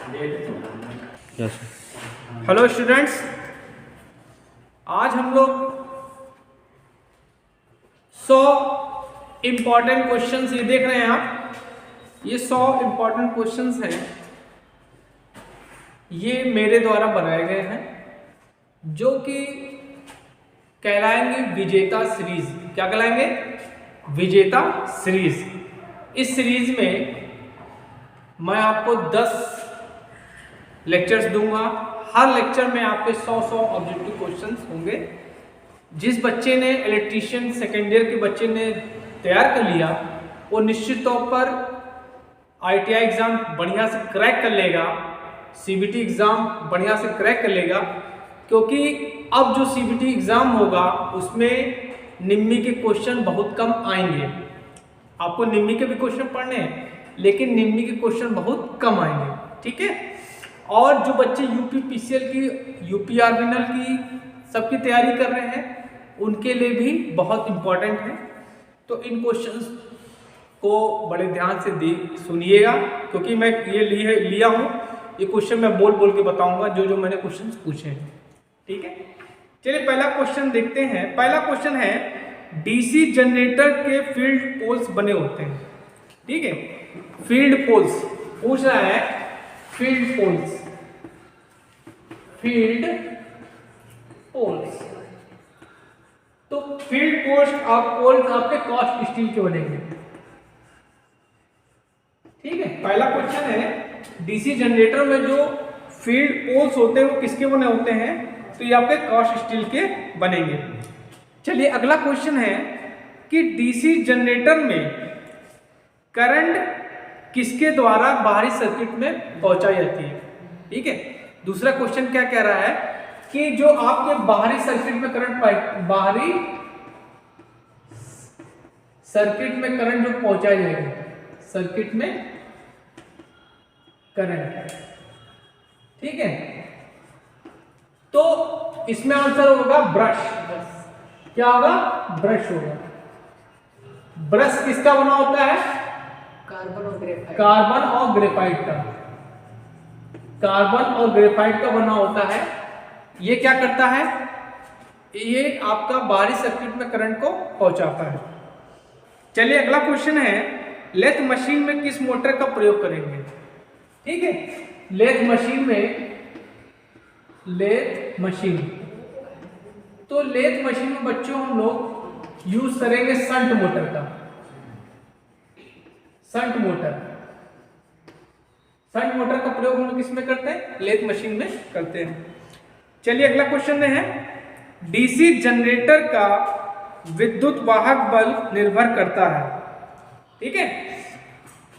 Hello students, आज हम लोग 100 इम्पॉर्टेंट क्वेश्चंस ये देख रहे हैं आप। ये 100 इम्पॉर्टेंट क्वेश्चंस हैं, ये मेरे द्वारा बनाए गए हैं, जो कि कहलाएंगे विजेता सीरीज। क्या कहलाएंगे? विजेता सीरीज। इस सीरीज में मैं आपको 10 लेक्चर्स दूंगा। हर लेक्चर में आपके 100 ऑब्जेक्टिव क्वेश्चंस होंगे। जिस बच्चे ने इलेक्ट्रीशियन सेकेंड ईयर के बच्चे ने तैयार कर लिया, वो निश्चित तौर पर ITI एग्जाम बढ़िया से क्रैक कर लेगा, CBT एग्जाम बढ़िया से क्रैक कर लेगा, क्योंकि अब जो CBT एग्जाम होगा उसमें निम्मी के क्वेश्चन बहुत कम आएंगे। आपको निम्मी के भी क्वेश्चन पढ़ने हैं, लेकिन निम्मी के क्वेश्चन बहुत कम आएंगे, ठीक है। और जो बच्चे यूपी PCL की, यूपी आर्मिनल की सबकी तैयारी कर रहे हैं, उनके लिए भी बहुत इम्पोर्टेंट है। तो इन क्वेश्चंस को बड़े ध्यान से सुनिएगा, क्योंकि मैं ये लिया हूँ, ये क्वेश्चन मैं बोल बोल के बताऊंगा जो मैंने क्वेश्चंस पूछे हैं, ठीक है। चलिए पहला क्वेश्चन देखते हैं। पहला क्वेश्चन है, DC जनरेटर के फील्ड पोल्स बने होते हैं, ठीक है। फील्ड पोल्स पूछ रहा है, फील्ड पोल्स, फील्ड पोल्स। तो फील्ड पोल्स आपके कास्ट स्टील के बनेंगे, ठीक है। पहला क्वेश्चन है, DC जनरेटर में जो फील्ड पोल्स होते हैं वो किसके बने होते हैं? तो ये आपके कास्ट स्टील के बनेंगे। चलिए अगला क्वेश्चन है कि DC जनरेटर में करंट किसके द्वारा बाहरी सर्किट में पहुंचाई जाती है, ठीक है। दूसरा क्वेश्चन क्या कह रहा है कि जो आपके बाहरी सर्किट में करंट, बाहरी सर्किट में करंट जो पहुंचाई जाएगी, सर्किट में करंट, ठीक है। तो इसमें आंसर होगा ब्रश। क्या होगा? ब्रश होगा। ब्रश किसका बना होता है? कार्बन और ग्रेफाइट का। कार्बन और ग्रेफाइट का बना होता है। ये क्या करता है? ये आपका बाहरी सर्किट में करंट को पहुंचाता है। चलिए अगला क्वेश्चन है, लेथ मशीन में किस मोटर का प्रयोग करेंगे, ठीक है। लेथ मशीन में, लेथ मशीन, तो लेथ मशीन में बच्चों हम लोग यूज करेंगे शंट मोटर का। शंट मोटर, शंट मोटर का प्रयोग हम लोग किसमें करते हैं? लेथ मशीन में करते हैं। चलिए अगला क्वेश्चन है, DC जनरेटर का विद्युत वाहक बल निर्भर करता है, ठीक है।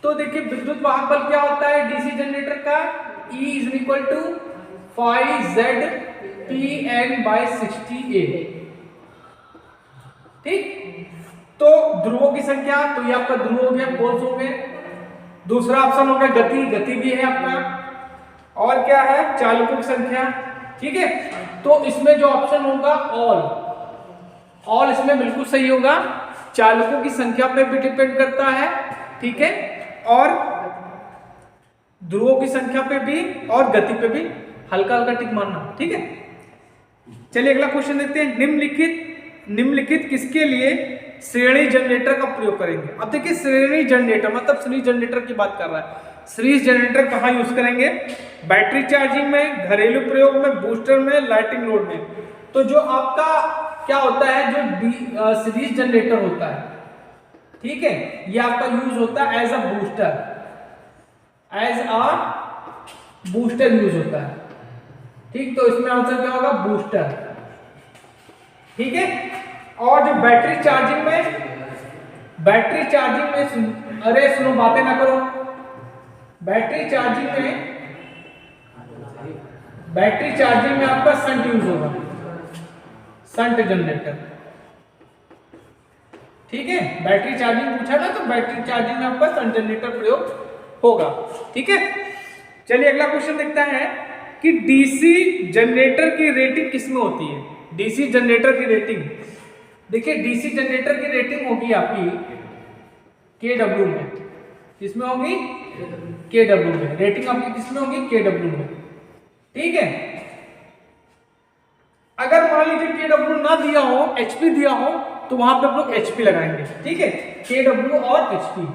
तो देखिए विद्युत वाहक बल क्या होता है DC जनरेटर का? E = 5ZPN/60A, ठीक। तो ध्रुवों की संख्या, तो ये आपका ध्रुव हो गया, पोल्स हो गए। दूसरा ऑप्शन हो गया गति, गति भी है आपका। और क्या है? चालकों की संख्या, ठीक है। तो इसमें जो ऑप्शन होगा ऑल इसमें बिल्कुल सही होगा। चालकों की संख्या पे भी डिपेंड करता है, ठीक है, और ध्रुवों की संख्या पे भी और गति पे भी हल्का हल्का टिक मारना, ठीक है। चलिए अगला क्वेश्चन देखते हैं, निम्नलिखित किसके लिए श्रेणी जनरेटर का प्रयोग करेंगे? अब देखिए श्रेणी जनरेटर मतलब सीरीज जनरेटर की बात कर रहा है। सीरीज जनरेटर कहाँ यूज करेंगे? बैटरी चार्जिंग में, घरेलू प्रयोग में, बूस्टर में, लाइटिंग लोड में। तो जो आपका क्या होता है, जो सीरीज जनरेटर होता है, ठीक है, ये आपका यूज होता है एज अ बूस्टर यूज होता है, ठीक। तो इसमें आंसर क्या होगा? बूस्टर, ठीक है। और जो बैटरी चार्जिंग में, अरे सुनो, बातें ना करो। बैटरी चार्जिंग में आपका शंट यूज होगा, शंट जनरेटर, ठीक है। बैटरी चार्जिंग पूछा ना, तो बैटरी चार्जिंग में आपका शंट जनरेटर प्रयोग होगा, ठीक है। चलिए अगला क्वेश्चन देखता है कि DC जनरेटर की रेटिंग किसमें होती है? DC जनरेटर की रेटिंग, देखिए DC जनरेटर की रेटिंग होगी आपकी KW में, किसमें होगी? KW में, रेटिंग आपकी किसमें होगी? KW में। ठीक है, अगर मान लीजिए KW ना दिया हो, HP दिया हो, तो वहां पे हम लोग HP लगाएंगे। ठीक है, KW और HP।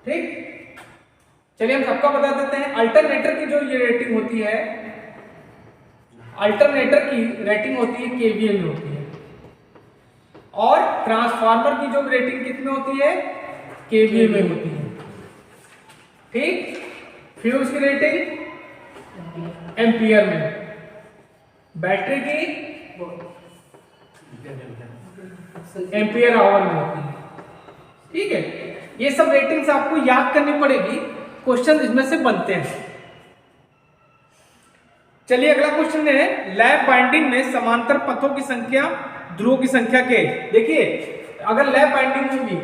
ठीक, चलिए हम सबका बता देते हैं। अल्टरनेटर की जो ये रेटिंग होती है, अल्टरनेटर की रेटिंग होती है KVA में होती है, और ट्रांसफार्मर की जो रेटिंग कितने होती है? KVA में होती है। ठीक, फ्यूज की रेटिंग एम्पियर में, बैटरी की एम्पियर आवर में होती है। ठीक है, ये सब रेटिंग्स आपको याद करनी पड़ेगी, क्वेश्चन इसमें से बनते हैं। चलिए अगला क्वेश्चन है, लैप बाइंडिंग में समांतर पथों की संख्या, ध्रुवों की संख्या के। देखिए अगर लैप बाइंडिंग होगी,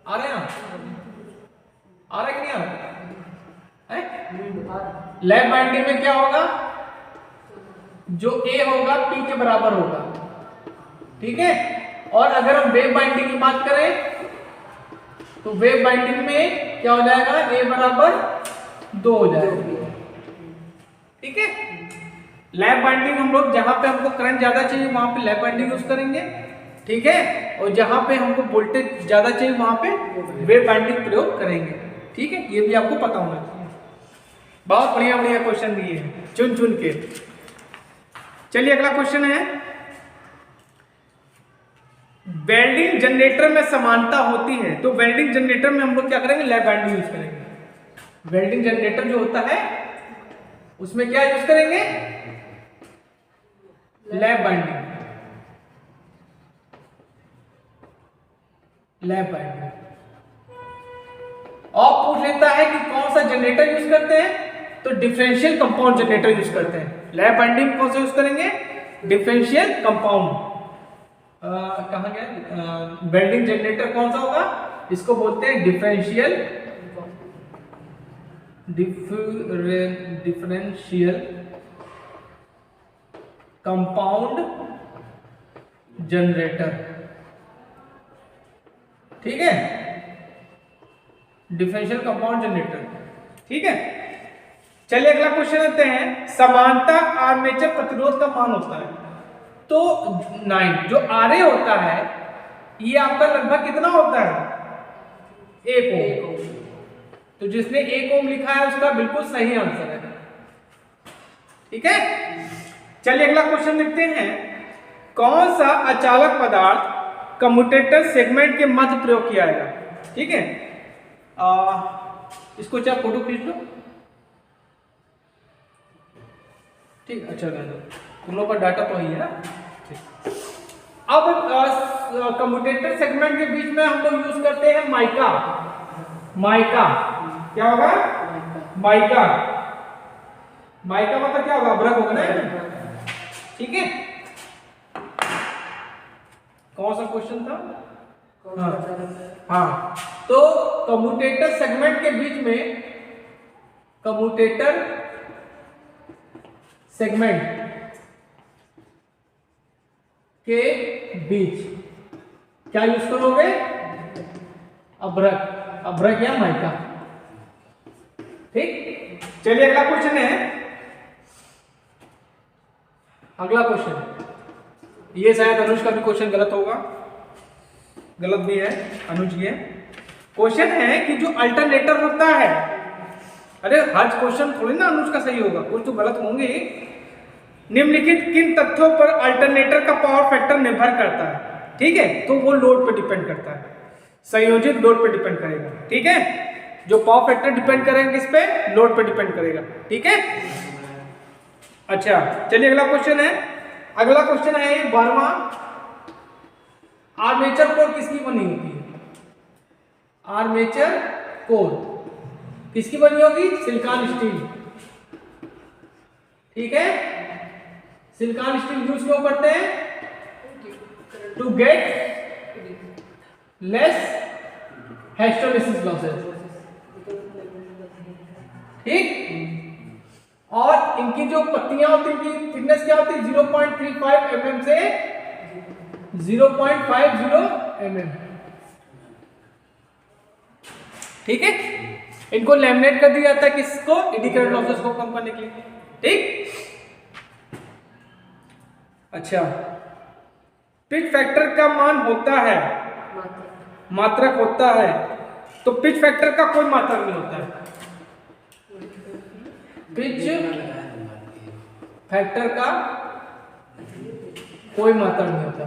आ रहे हैं आ रहे कि नहीं आ रहे? लैप बाइंडिंग में क्या होगा? जो A होगा P के बराबर होगा। ठीक है, और अगर हम वेव बाइंडिंग की बात करें तो वेव बाइंडिंग में क्या हो जाएगा? A बराबर 2 हो जाएगा। ठीक है, लैप बाइंडिंग हम लोग जहां पे हमको करंट ज्यादा चाहिए वहां पे लैप बाइंडिंग यूज करेंगे। ठीक है, और जहां पे हमको वोल्टेज ज्यादा चाहिए वहां पे वेव बाइंडिंग प्रयोग करेंगे। ठीक है, ये भी आपको पता होना चाहिए। बहुत बढ़िया बढ़िया क्वेश्चन दिए हैं चुन चुन के। चलिए अगला क्वेश्चन है, वेल्डिंग जनरेटर में समानता होती है, तो वेल्डिंग जनरेटर में हम लोग क्या करेंगे? लैप बाइंडिंग यूज करेंगे। वेल्डिंग जनरेटर जो होता है उसमें क्या यूज करेंगे? Lap binding. Lap binding. और पूछ लेता है कि कौन सा जनरेटर यूज करते हैं, तो डिफरेंशियल कंपाउंड जनरेटर यूज करते हैं। लैप बाइंडिंग कौन सा यूज करेंगे? Differential compound. कहां गया? वेल्डिंग जनरेटर कौन सा होगा? इसको बोलते हैं डिफरेंशियल कंपाउंड जनरेटर। ठीक है, डिफरेंशियल कंपाउंड जनरेटर। ठीक है, चलिए अगला क्वेश्चन लेते हैं, समानता आर्मेचर प्रतिरोध का मान होता है, तो 9 जो RA होता है ये आपका लगभग कितना होता है? 1 ओम। तो जिसने 1 ओम लिखा है उसका बिल्कुल सही आंसर है। ठीक है, चलिए अगला क्वेश्चन देखते हैं, कौन सा अचालक पदार्थ कम्यूटेटर सेगमेंट के मध्य प्रयोग किया जाएगा? ठीक है, इसको चाहे फोटो खींच लो। ठीक, अच्छा तुम लोग का डाटा तो ही है ना। अब कम्यूटेटर सेगमेंट के बीच में हम लोग यूज करते हैं माइका। माइका क्या होगा? माइका। माइका मतलब क्या होगा? अभ्रक होगा ना। ठीक है, कौन सा क्वेश्चन था? हाँ, तो कम्यूटेटर सेगमेंट के बीच में, कम्यूटेटर सेगमेंट के बीच क्या यूज करोगे? अभ्रक। अभ्रक या माइका। ठीक, चलिए अगला क्वेश्चन है, अगला क्वेश्चन ये शायद अनुज का भी क्वेश्चन गलत होगा, गलत भी है अनुज ये। क्वेश्चन है कि जो अल्टरनेटर होता है, अरे हर क्वेश्चन थोड़ी ना अनुज का सही होगा, कुछ तो गलत होंगे। निम्नलिखित किन तथ्यों पर अल्टरनेटर का पावर फैक्टर निर्भर करता है? ठीक है, तो वो लोड पर डिपेंड करता है, संयोजित लोड पर डिपेंड करेगा। ठीक है, जो पावर फैक्टर डिपेंड करेगा किस पे? लोड पर डिपेंड करेगा। ठीक है, अच्छा चलिए अगला क्वेश्चन है, अगला क्वेश्चन है 12वां, आर्मेचर कोर किसकी बनी होती है? आर्मेचर कोर किसकी बनी होगी? Silicon steel. ठीक है, सिलिकॉन स्टील यूज क्यों करते हैं? To get less hysteresis losses. ठीक, और इनकी जो पत्तियां होती है इनकी थिकनेस क्या होती है? 0.35 mm से 0.50 mm। ठीक है, इनको लैमिनेट कर दिया जाता है किसको, एडी करंट लॉसेस को कम करने के लिए। ठीक, अच्छा, पिच फैक्टर का मान होता है, मात्रक होता है, तो पिच फैक्टर का कोई मात्रक नहीं होता है। पिच फैक्टर का कोई मात्रक नहीं होता।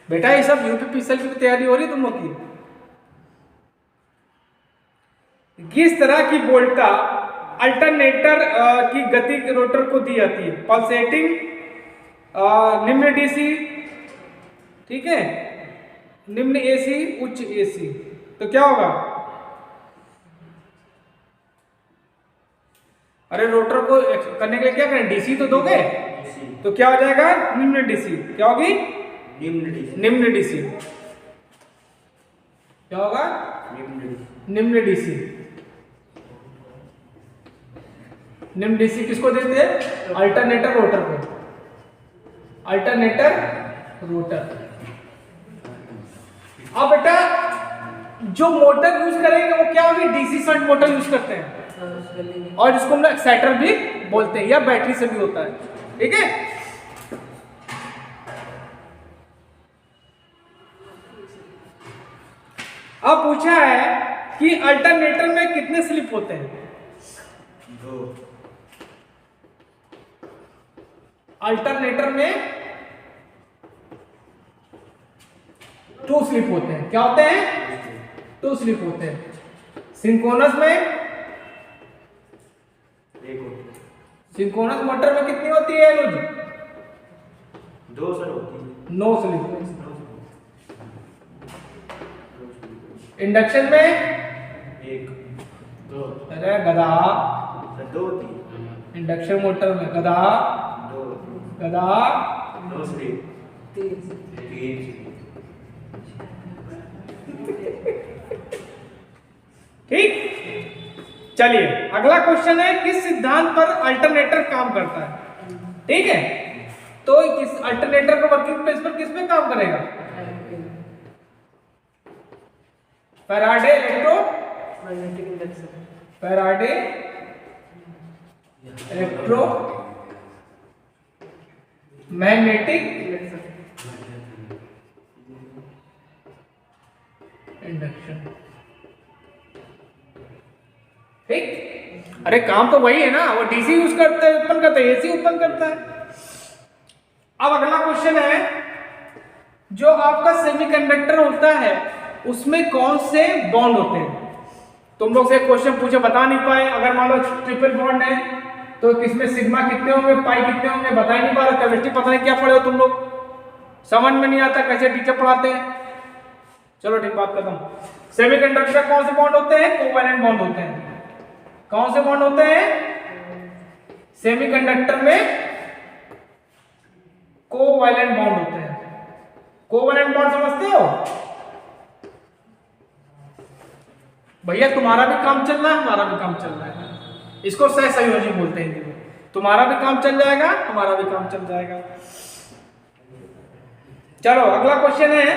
बेटा ये सब यूपीपीएसएल की तैयारी हो रही तुम लोग की। किस तरह की वोल्टा अल्टरनेटर की गति रोटर को दी जाती है, पल्सेटिंग, निम्न डीसी, ठीक है, निम्न एसी, उच्च एसी, तो क्या होगा, अरे रोटर को करने के लिए क्या करें, डीसी तो दोगे, तो क्या हो जाएगा, निम्न डीसी, क्या होगी, निम्न डीसी, क्या होगा, निम्न डीसी। निम्न डीसी किसको देते हैं, अल्टरनेटर रोटर को, अल्टरनेटर रोटर। अब बेटा जो मोटर यूज करेंगे वो क्या होगी, डीसी शंट मोटर यूज करते हैं, और जिसको हम लोग एक्साइटर भी बोलते हैं, या बैटरी से भी होता है, ठीक है। अब पूछा है कि अल्टरनेटर में कितने स्लिप होते हैं, 2। अल्टरनेटर में 2 स्लिप होते हैं, क्या होते हैं, 2 स्लिप होते हैं। सिंक्रोनस में 1 होती है। सिंक्रोनस मोटर में कितनी होती है अनुज, 2 सर होती है, 9 स्लिप। इंडक्शन में 1, 2, अरे गधा, 2 होती है। इंडक्शन मोटर में गधा, 2 स्लिप, 3। ठीक, चलिए अगला क्वेश्चन है, किस सिद्धांत पर अल्टरनेटर काम करता है, ठीक है। तो किस अल्टरनेटर का वर्किंग प्लेस पर किस में काम करेगा, Faraday electromagnetic induction, Faraday electro magnetic induction, ठीक। अरे काम तो वही है ना, वो डीसी यूज करते हैं, उत्पन्न करता है, एसी उत्पन्न करता है। अब अगला क्वेश्चन है, जो आपका सेमीकंडक्टर होता है उसमें कौन से बॉन्ड होते हैं। तुम लोग से क्वेश्चन पूछे बता नहीं पाए, अगर मान लो ट्रिपल बॉन्ड है तो किसमें सिग्मा कितने होंगे, पाई कितने होंगे, बता ही नहीं पा रहे, केमिस्ट्री पता नहीं क्या पढ़े हो तुम लोग, समझ में नहीं आता कैसे टीचर पढ़ाते हैं। चलो ठीक, बात खत्म। सेमीकंडक्टर में कौन से बॉन्ड होते हैं, कोवैलेंट बॉन्ड होते हैं। कौन से बॉन्ड होते हैं, सेमीकंडक्टर में कोवैलेंट बॉन्ड होते हैं। कोवैलेंट बॉन्ड समझते हो भैया, तुम्हारा भी काम चल रहा है, हमारा भी काम चल रहा है, इसको सहसंयोजी बोलते हैं हिंदी में। तुम्हारा भी काम चल जाएगा, हमारा भी काम चल जाएगा। चलो अगला क्वेश्चन है,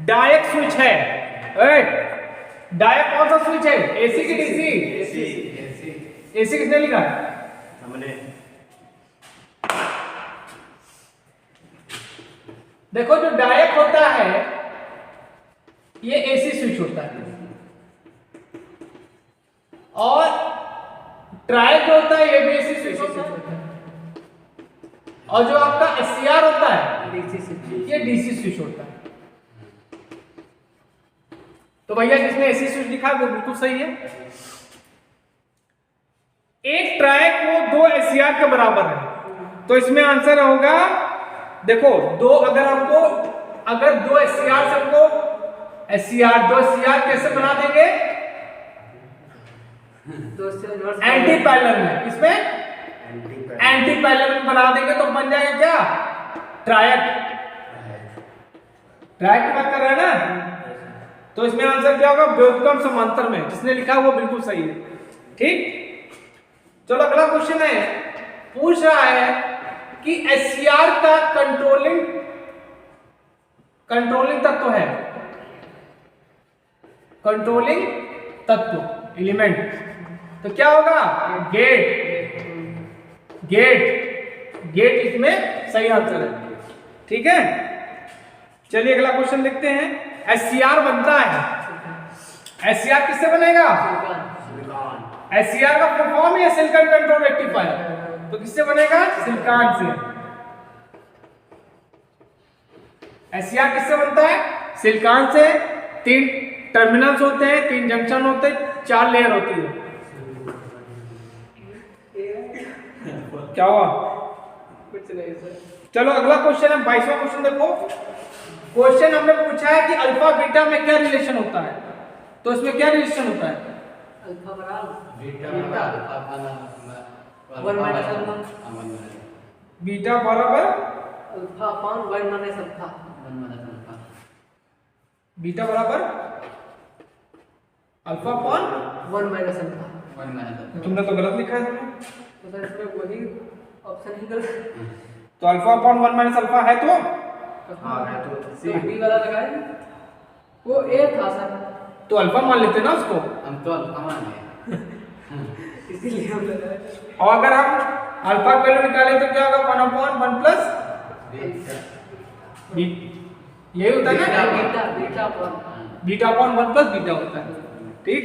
डायक स्विच है, डायक कौन सा स्विच है, एसी की डीसी, एसी किसने लिखा है, हमने। देखो जो डायक होता है ये एसी स्विच होता है, और ट्रायक जो होता है ये भी एसी स्विच होता है, और जो आपका एससीआर होता है ये डीसी स्विच होता है। तो भैया जिसने एसी स्विच लिखा है वो बिल्कुल सही है। एक ट्रायक वो 2 एससीआर के बराबर है, तो इसमें आंसर होगा, देखो दो, अगर 2 एससीआर से हमको एससीआर 2 एससीआर कैसे बना देंगे, एंटी पैरेलल में, इसमें एंटी पैरेलल में बना देंगे तो बन जाएगा क्या, ट्रायक। ट्रायक की बात कर रहे हैं ना, तो इसमें आंसर क्या होगा, व्युत्क्रम समांतर में, जिसने लिखा वो बिल्कुल सही है। ठीक, चलो अगला क्वेश्चन है, पूछ रहा है कि एचसीआर का कंट्रोलिंग तत्व है, कंट्रोलिंग तत्व एलिमेंट, तो क्या होगा? गेट इसमें सही आंसर है। ठीक है, चलिए अगला क्वेश्चन देखते हैं। एचसीआर बनता है, एचसीआर किससे बनेगा? एचसीआर का फुल फॉर्म है सिलिकॉन कंट्रोल रेक्टिफायर, तो किससे बनेगा? सिलिकॉन से। एचसीआर किससे बनता है? सिलिकॉन से। 3 टर्मिनल्स होते हैं, 3 जंक्शन होते हैं, 4 लेयर होती है। क्या हुआ? कुछ नहीं सर। चलो अगला क्वेश्चन है 22वां क्वेश्चन। देखो क्वेश्चन हमने पूछा है कि अल्फा बीटा में क्या रिलेशन होता है, तो इसमें क्या रिलेशन होता है? अल्फा बराबर beta beta alpha one minus alpha, beta बराबर alpha upon one minus alpha, beta बराबर alpha upon one minus alpha. तुमने तो गलत लिखा है। तो सर इसमें वही ऑप्शन ही गलत। तो अल्फा अपॉन 1 माइनस अल्फा है तो हाँ है तो तो बी वाला लगाए, वो ए था सर, तो अल्फा मान लेते ना उसको। हम तो अल्फा माने इसीलिए हम लगाए। और अगर हम अल्फा की वैल्यू निकालें तो क्या होगा? 1 अपॉन 1 प्लस यही होता है ना, beta beta upon beta upon 1 plus beta होता है। ठीक,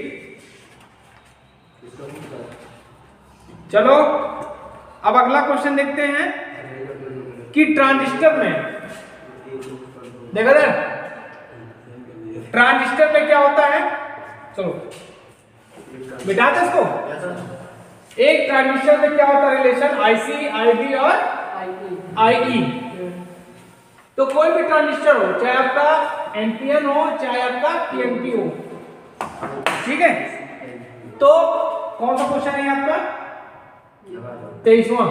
चलो अब अगला क्वेश्चन देखते हैं कि ट्रांजिस्टर में, देखो ना ट्रांजिस्टर में क्या होता है। चलो बिठाते इसको। एक ट्रांजिस्टर में क्या होता है रिलेशन? आईसी, आईबी और आईई। तो कोई भी ट्रांजिस्टर हो, चाहे आपका एनपीएन हो चाहे आपका पीएनपी हो, ठीक है। तो कौन सा क्वेश्चन है आपका? 23वां।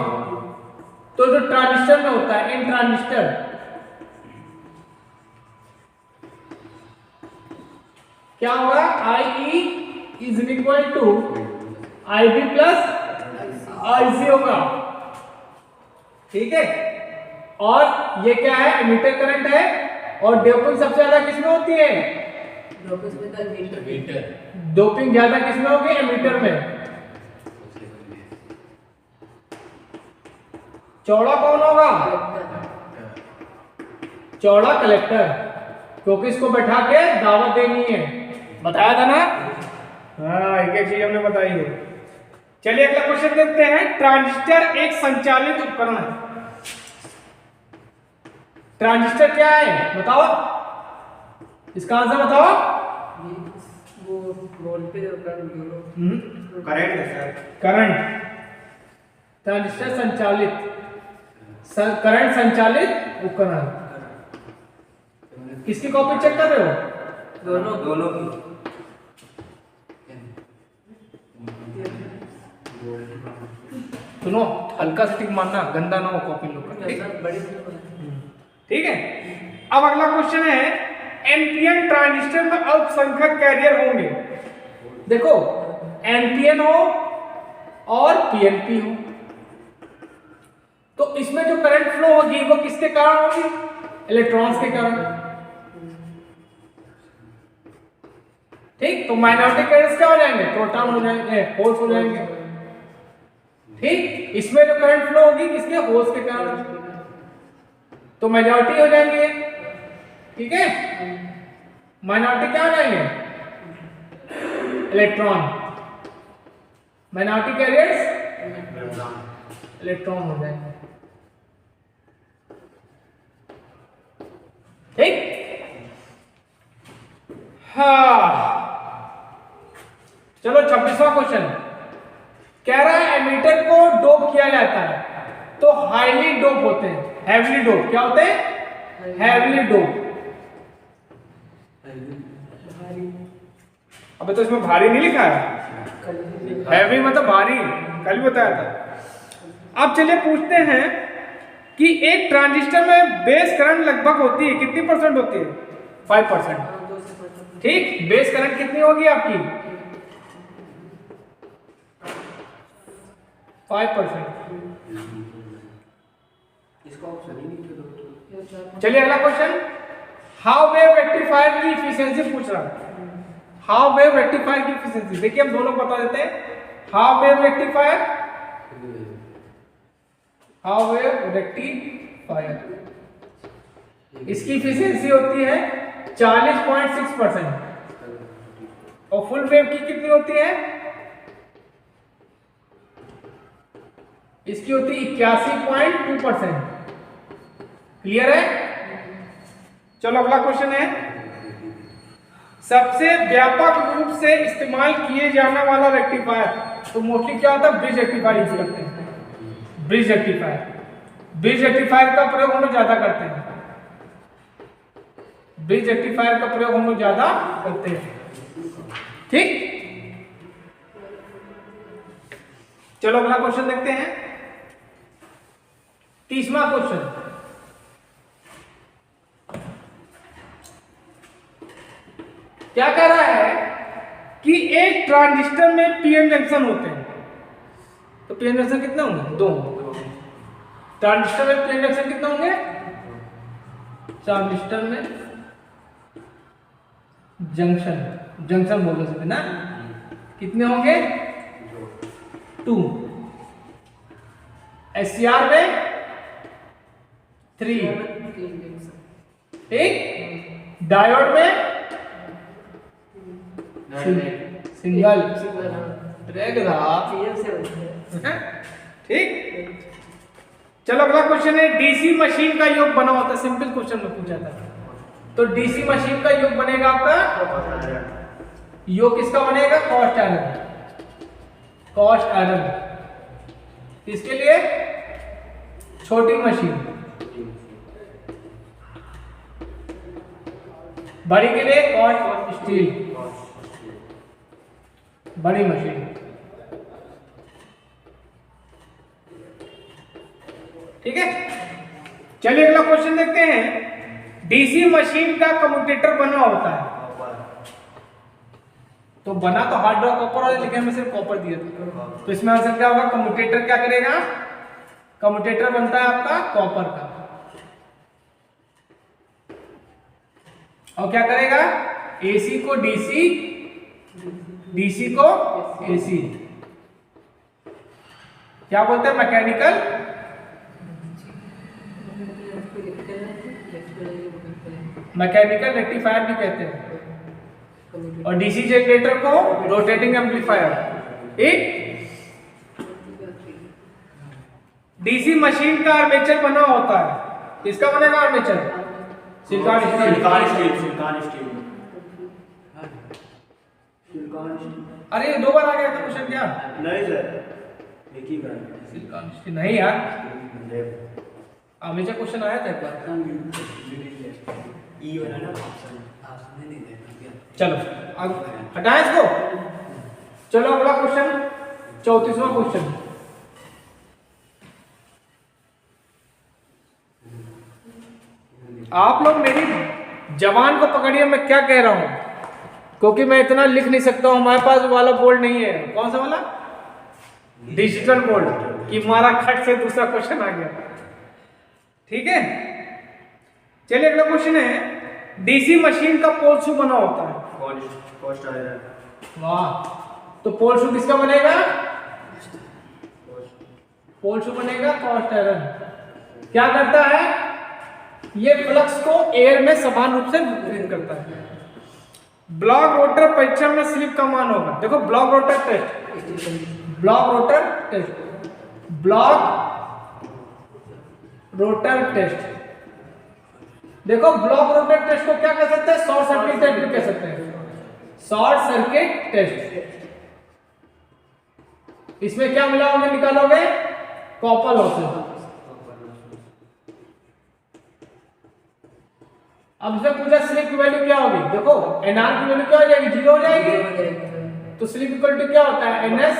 तो जो ट्रांजिस्टर में होता है, इन ट्रांजिस्टर क्या होगा? IE is equal to IB plus IC होगा, ठीक है। और ये क्या है? एमिटर करंट है। और डोपिंग सबसे ज्यादा किसमें होती है? डोपिंग ज्यादा किसमें होगी? एमिटर में। चौड़ा कौन होगा? चौड़ा कलेक्टर, क्योंकि इसको बैठा के दावत देनी है, बताया था ना। हाँ, एक चीज हमने बताई है। चलिए अगला क्वेश्चन देखते हैं। ट्रांजिस्टर एक संचालित उपकरण है। ट्रांजिस्टर क्या है बताओ, इसका आंसर बताओ। वो वोल्टेज और करंट करंट है सर। करंट। ट्रांजिस्टर संचालित, करंट संचालित उपकरण। किसकी कॉपी चेक कर रहे हो? दोनों की। सुनो, हल्का से टिक मारना, गंदा ना हो कॉपी लोग का, ठीक? ठीक है। अब अगला क्वेश्चन है, एनपीएन ट्रांजिस्टर में अल्पसंख्यक कैरियर होंगे। देखो एनपीएन हो और पीएनपी हो, तो इसमें जो करंट फ्लो होगी वो किसके कारण होगी? इलेक्ट्रॉन्स के कारण, ठीक। तो माइनॉरिटी कैरियर्स क्या हो जाएंगे? प्रोटॉन हो जाएंगे, होल्स हो जाएंगे, ठीक। इसमें जो करंट फ्लो होगी किसके? होल्स के कारण, तो मेजॉरिटी हो जाएंगे, ठीक है। माइनॉरिटी क्या हो जाएंगे? इलेक्ट्रॉन। माइनॉरिटी कैरियर्स इलेक्ट्रॉन हो जाएंगे, ठीक। हाँ, चलो 26वां क्वेश्चन कह रहा है एमीटर को डोप किया जाता है, तो हाईली डोप होते हैं, हैवीली डोप। क्या होते हैं? Heavily dope. अबे तो इसमें भारी नहीं लिखा है, हैवी मतलब भारी, कल भी बताया था। अब चलिए पूछते हैं कि एक ट्रांजिस्टर में बेस करंट लगभग होती है, कितनी परसेंट होती है? 5%, ठीक। बेस करंट कितनी होगी आपकी? 5%। इसका ऑप्शन ही नहीं था। चलिए अगला क्वेश्चन, हाउ वेव रेक्टिफायर की इफिशियंसी पूछ रहा है। हाउ वेव रेक्टिफायर की इफिशियंसी, देखिए हम दोनों बता देते हैं। How wave rectifier, how wave rectifier, इसकी इफिशियंसी होती है 40.6% और फुल वेव की कितनी होती है, इसकी होती है 81.2%। क्लियर है? चलो अगला क्वेश्चन है, सबसे व्यापक रूप से इस्तेमाल किए जाने वाला रेक्टिफायर, तो मोस्टली क्या होता है, ब्रिज रेक्टिफायर यूज करते हैं। ब्रिज रेक्टिफायर, ब्रिज रेक्टिफायर का प्रयोग हम लोग ज्यादा करते हैं। ब्रिज रेक्टिफायर का प्रयोग हम लोग ज्यादा करते हैं। ठीक, चलो अगला क्वेश्चन देखते हैं। 30वां क्वेश्चन, क्या कह रहा है कि एक ट्रांजिस्टर में पीएन जंक्शन होते हैं, तो पीएन जंक्शन कितने होंगे, 2। ट्रांजिस्टर में पीएन जंक्शन कितने होंगे, ट्रांजिस्टर में जंक्शन बोल सकते ना, कितने होंगे, 2। एससीआर में 3, ठीक। डायोड में सिंगल, ठीक। चलो अगला क्वेश्चन है, डीसी मशीन का योग बना होता है, सिंपल क्वेश्चन में पूछा था। तो डीसी मशीन का योग बनेगा आपका, योग किसका बनेगा, कॉस्ट आयरन। कॉस्ट आयरन इसके लिए छोटी मशीन, बड़ी के लिए कॉस्ट स्टील, बड़ी मशीन। ठीक है, चलिए अगला क्वेश्चन देखते हैं। डीसी मशीन का कम्यूटेटर बना होता है, तो बना तो हार्ड रॉक कॉपर और लेकिन हमें सिर्फ कॉपर दिया था, तो इसमें आंसर क्या होगा, कम्यूटेटर क्या करेगा, कम्यूटेटर बनता है आपका कॉपर का, और क्या करेगा, एसी को डीसी, डीसी को एसी, क्या बोलते हैं, मैकेनिकल, मैकेनिकल रेक्टिफायर भी कहते हैं, और डीसी जनरेटर को रोटेटिंग एम्पलीफायर। एक डीसी मशीन का आर्मेचर बना होता है, किसका बनेगा आर्मेचर, सिलिकॉन स्टील। अरे ये 2 बार आ गया था क्वेश्चन, क्या नहीं सर, एक ही बार सिलिकॉन स्टील नहीं यार, आर्मेचर क्वेश्चन आया था एक बार। चलो हटाएं इसको। चलो अगला क्वेश्चन, 34वां क्वेश्चन, आप लोग मेरी जबान को पकड़िए, मैं क्या कह रहा हूं, क्योंकि मैं इतना लिख नहीं सकता हूं, हमारे पास वाला बोर्ड नहीं है। कौन सा वाला, डिजिटल बोर्ड, कि हमारा खट से दूसरा क्वेश्चन आ गया। ठीक है, चलिए अगला क्वेश्चन है, डीसी मशीन का पोल शू बना होता है, कॉस्ट आयरन। वाह, तो पोल शू किसका बनेगा, पोल शू बनेगा कॉस्ट आयरन। क्या करता है, ये फ्लक्स को एयर में समान रूप से वितरित करता है। ब्लॉक रोटर परीक्षा में स्लिप का मान होगा, देखो block rotor test, block rotor test, block rotor test, देखो ब्लॉक रोटर टेस्ट को क्या कह सकते हैं, शॉर्ट सर्किट टेस्ट भी कह सकते हैं, शॉर्ट सर्किट टेस्ट। इसमें क्या मिलाओगे, निकालोगे कॉपर लॉसेस। अब इसमें पूछा स्लिप की वैल्यू क्या होगी, देखो एनआर की वैल्यू क्या हो जाएगी, 0 हो जाएगी, तो स्लिप इक्वल टू क्या होता है, NS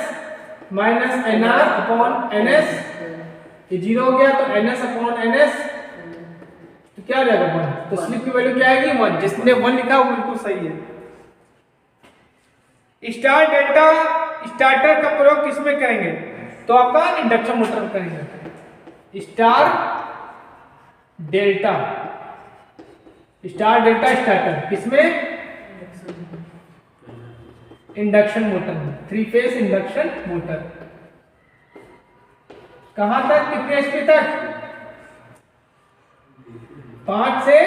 minus NR upon NS, ये 0 हो गया तो एनएस अपॉन एनएस, तो क्या आ जाएगा 1, तो स्लिप की वैल्यू क्या आएगी 1, जिसने 1 लिखा वो बिल्कुल सही है। स्टार डेल्टा स्टार्टर का प्रयोग किसमें करेंगे, तो आपका इंडक्शन मोटर में करेंगे। Star delta star delta starter, किसमें? इंडक्शन मोटर में, 3 फेज इंडक्शन मोटर। कहां तक, कितने एचपी तक? 5 से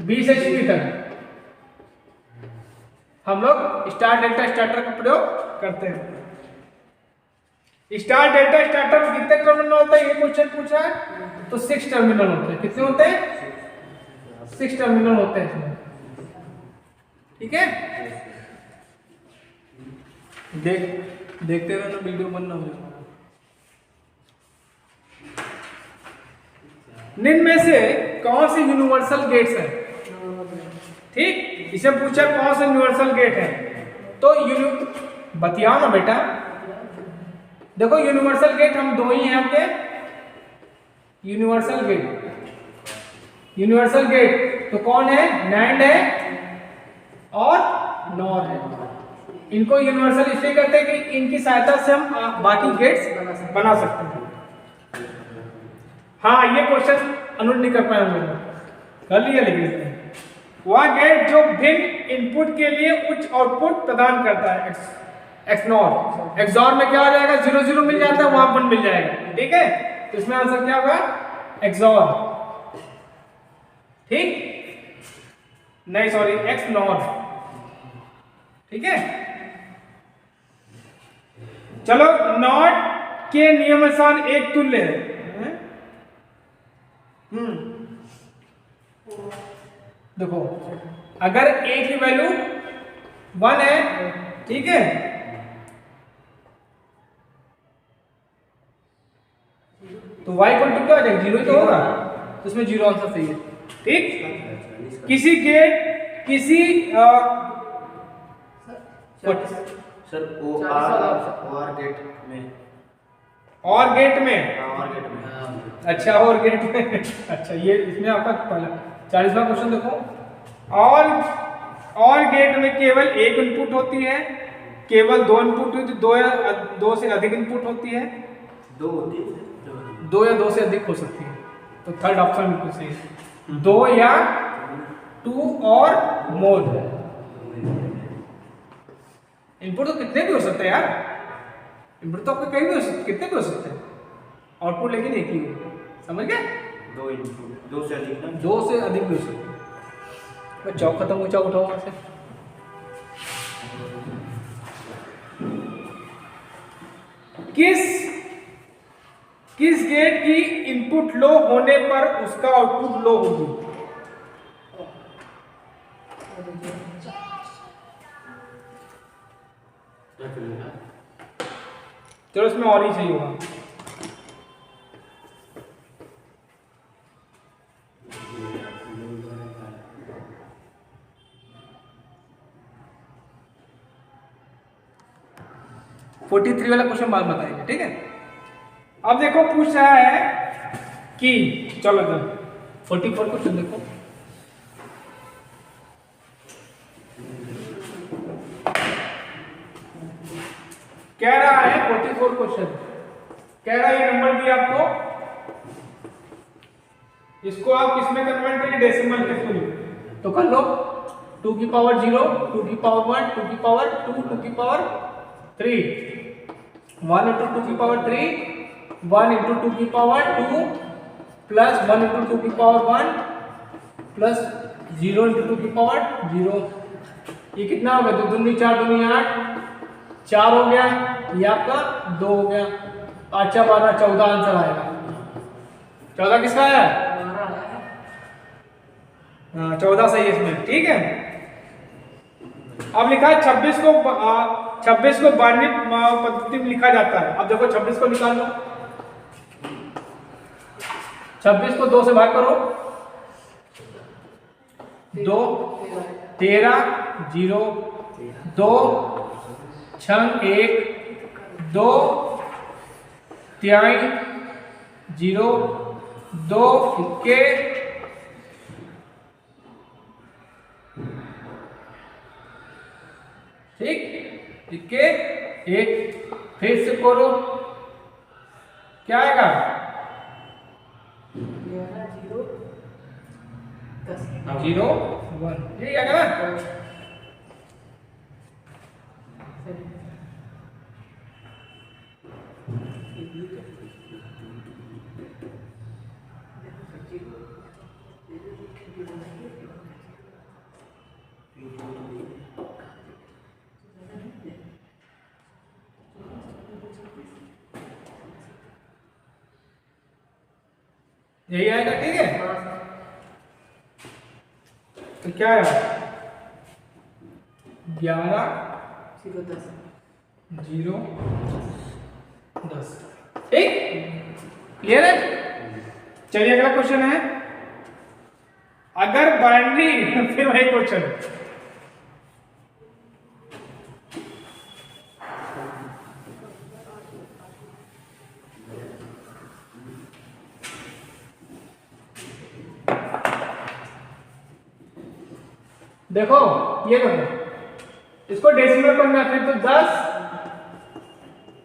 20 एचपी तक हम लोग स्टार डेल्टा स्टार्टर का प्रयोग करते हैं। स्टार डेल्टा स्टार्टर में कितने टर्मिनल होते हैं, ये क्वेश्चन पूछा है, तो 6 टर्मिनल होते हैं। कितने होते हैं? 6 टर्मिनल होते हैं इसमें, ठीक है। देखते रहना, वीडियो बनना हो। निम्न में से कौन सी यूनिवर्सल गेट्स है? ठीक, इसे पूछा कौन सा यूनिवर्सल गेट है, तो बतियाओ ना बेटा। देखो यूनिवर्सल गेट हम दो ही हैं आपके। यूनिवर्सल गेट तो कौन है? नैंड है और नॉर है। इनको यूनिवर्सल इसलिए कहते हैं कि इनकी सहायता से हम बाकी गेट्स बना सकते हैं। हाँ, ये क्वेश्चन अनुट नहीं कर पाए होंगे, कर लिया लेकिन वह गेट जो भिन्न इनपुट के लिए उच्च आउटपुट प्रदान करता है, एक्सनॉर। एक्सॉर में क्या हो जाएगा? 0 0 मिल जाता है, वहां 1 मिल जाएगा, ठीक है। तो इसमें आंसर क्या होगा? एक्सॉर, ठीक, नहीं सॉरी, एक्सनॉर, ठीक है। चलो, नॉट के नियमानुसार एक तुल्य है। देखो, अगर a की वैल्यू 1 है, ठीक है, तो y इक्वल टू क्या हो जाएगा? 0 ही तो होगा, तो इसमें 0 आंसर सही है, ठीक। किसी गेट, किसी सर OR गेट में, और गेट में, OR गेट में, अच्छा, और गेट में अच्छा, ये इसमें आपका पहला 40वां क्वेश्चन देखो। और गेट में केवल एक इनपुट होती है, केवल 2 इनपुट होती है, 2 या 2 से अधिक इनपुट होती है, 2 होती है, 2 या 2 से अधिक हो सकती है, तो थर्ड ऑप्शन बिल्कुल सही है। 2 या 2 और मोर। इनपुट तो कितने भी हो सकते हैं यार, इनपुट तो आपके कहीं भी हो सकते, कितने भी हो सकते हैं, आउटपुट लेकिन एक ही हो, समझ गए? 2 इनपुट, 2 से अधिक ना, 2 से अधिक भी हो सकते हैं। चौक खत्म हो, चौक उठाओ वहां से। किस गेट की इनपुट लो होने पर उसका आउटपुट लो होगी? चलो, इसमें और ही सही होगा। फोर्टी 43 वाला क्वेश्चन बाद बताएंगे, ठीक है। अब देखो, पूछ रहा है कि, चलो 44 क्वेश्चन देखो। कह रहा है 44 क्वेश्चन, कह रहा है ये नंबर दिया आपको, इसको आप किसमें कन्वर्ट करिए? डेसिमल के थ्रू, तो कर लो। 2 की पावर 0, 2 की पावर 1, 2 की पावर 2, 2 की पावर 3, 1 into 2 की पावर 3, 1 into 2 की पावर 2 प्लस 1 into 2 की पावर 1 प्लस 0 into 2 की पावर 0। ये कितना हो गया? 2 दूनी 4, दूनी 8, 4 हो गया, ये आपका 2 हो गया, 8 12 14 आंसर आएगा। 14 किसका है? हाँ, 14 सही है इसमें, ठीक है। अब लिखा है 26 को बाइनरी पद्धति में लिखा जाता है। अब देखो 26 को निकाल लो, 26 को 2 से भाग करो, 2 13 0 2 6 1 2 3 0 2 के ठीक, इक्के 1 फिर से करो, क्या आएगा? 0 1, यही आएगा ना। यही आएगा, ठीक है। तो क्या है 11 0 10 0 10, ठीक, क्लियर है। चलिए अगला क्वेश्चन है, अगर बाइनरी फिर वही क्वेश्चन, देखो ये देखो, इसको डेसिमल करना है तो 10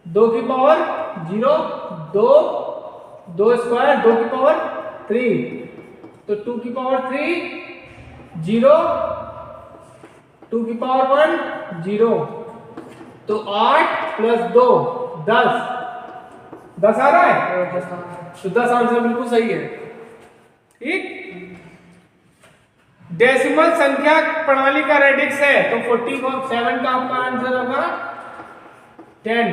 2 की पावर 0 2 2 स्क्वायर 2 की पावर 3, तो 2 की पावर 3 0 2 की पावर 1 0, तो 8 प्लस 2 10 10 आ रहा है, तो 10 आंसर बिल्कुल सही है, ठीक। डेसिमल संख्या प्रणाली का रेडिक्स है तो 47 का आपका आंसर होगा 10,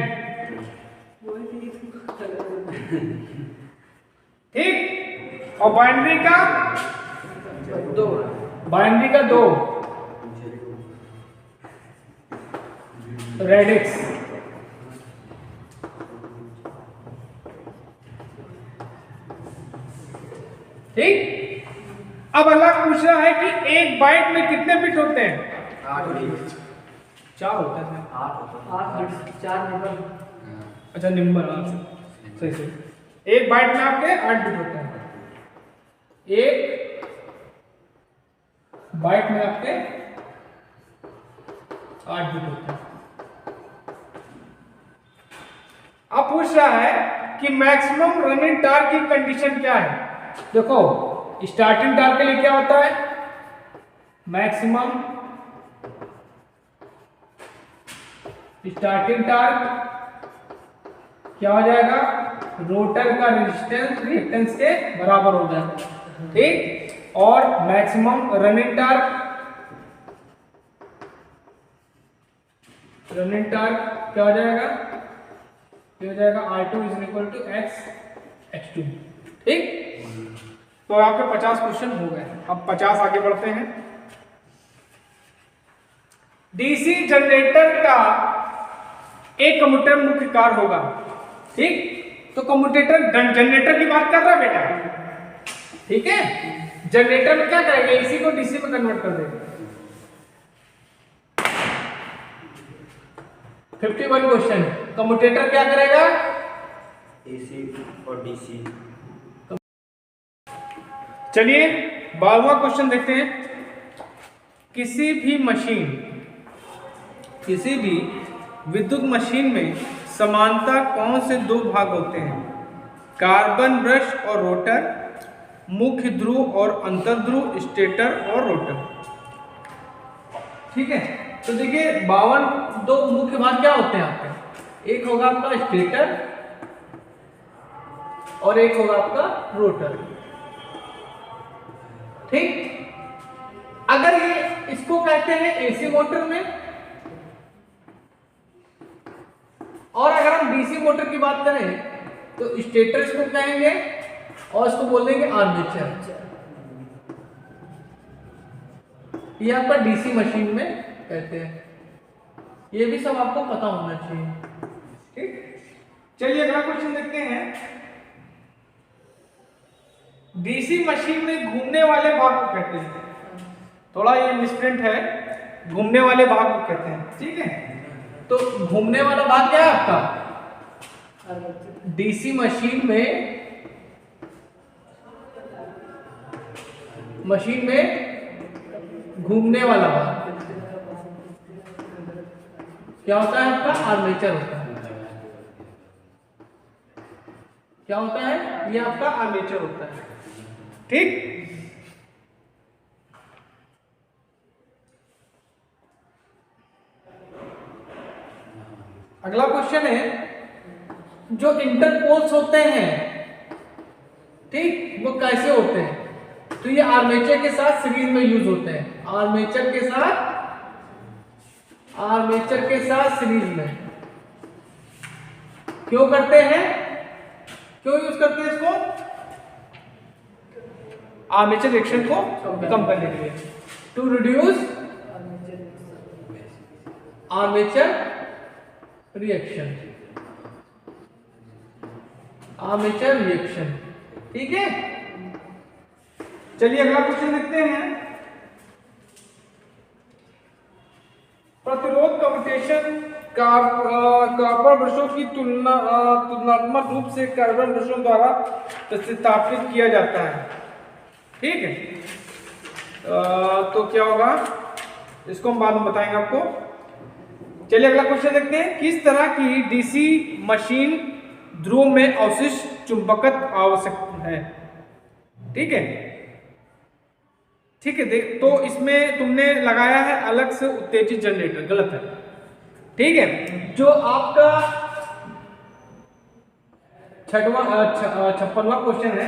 ठीक। और बाइनरी का 2, बाइनरी का 2 रेडिक्स, ठीक। अब अगला पूछ रहा है कि एक बाइट में कितने बिट होते हैं? 8 बिट, 4 होते हैं। 8 होता 8 4 नंबर। अच्छा नंबर, सही सही, एक बाइट में आपके 8 बिट होते हैं, एक बाइट में आपके 8 बिट होते हैं। अब पूछ रहा है कि मैक्सिमम रनिंग टार्क की कंडीशन क्या है। देखो स्टार्टिंग टार्क के लिए क्या होता है, मैक्सिमम स्टार्टिंग टार्क क्या हो जाएगा, रोटर का रिएक्टेंस के बराबर हो जाएगा, ठीक। और मैक्सिमम रनिंग टार्क क्या हो जाएगा, ये हो जाएगा R2 = X X2, ठीक। तो आपके 50 क्वेश्चन हो गए। अब 50 आगे बढ़ते हैं। डीसी जनरेटर का एक कम्यूटेटर मुख्य कार्य होगा, ठीक। तो कम्यूटेटर जनरेटर की बात कर रहा है बेटा, ठीक है। जनरेटर में क्या करेगा, एसी को डीसी में कन्वर्ट कर देगा। 51 क्वेश्चन, कम्यूटेटर क्या करेगा, एसी और डीसी। चलिए 12वां क्वेश्चन देखते हैं। किसी भी विद्युत मशीन में समांतर कौन से 2 भाग होते हैं, कार्बन ब्रश और रोटर, मुख्य ध्रुव और अंतर ध्रुव, स्टेटर और रोटर, ठीक है। तो देखिए 52 2 मुख्य भाग क्या होते हैं आपके, एक होगा आपका स्टेटर और एक होगा आपका रोटर, ठीक। अगर ये इसको कहते हैं एसी मोटर में, और अगर हम डीसी मोटर की बात करें तो स्टेटर इसको कहेंगे और इसको बोल देंगे आर्मेचर। ये आपका डीसी मशीन में कहते हैं, ये भी सब आपको पता होना चाहिए, ठीक। चलिए अगला क्वेश्चन देखते हैं। डीसी मशीन में घूमने वाले भाग को कहते हैं, थोड़ा ये मिसप्रिंट है, घूमने वाले भाग को कहते हैं, ठीक है। तो घूमने वाला भाग क्या है आपका, डीसी मशीन में घूमने वाला भाग क्या होता है आपका, आर्मेचर होता है। क्या होता है, ये आपका आर्मेचर होता है, ठीक। अगला क्वेश्चन है, जो इंटरपोल्स होते हैं, ठीक, वो कैसे होते हैं? तो ये आर्मेचर के साथ सीरीज में यूज होते हैं, आर्मेचर के साथ सीरीज में। क्यों करते हैं, क्यों यूज करते हैं इसको? आर्मेचर रिएक्शन को कम करने के लिए, टू रिड्यूस आर्मेचर रिएक्शन, ठीक है। चलिए अगला क्वेश्चन देखते हैं। प्रतिरोध कम्यूटेशन कॉपर ब्रशों की तुलनात्मक रूप से कार्बन ब्रशों द्वारा प्रतिस्थापित किया जाता है, ठीक है। तो क्या होगा, इसको हम बाद में बताएंगे आपको। चलिए अगला क्वेश्चन देखते हैं। किस तरह की डीसी मशीन ध्रुव में अवशिष्ट चुंबकत्व आवश्यक है, ठीक है, ठीक है। देख, तो इसमें तुमने लगाया है अलग से उत्तेजित जनरेटर, गलत है, ठीक है। जो आपका 56वां क्वेश्चन है,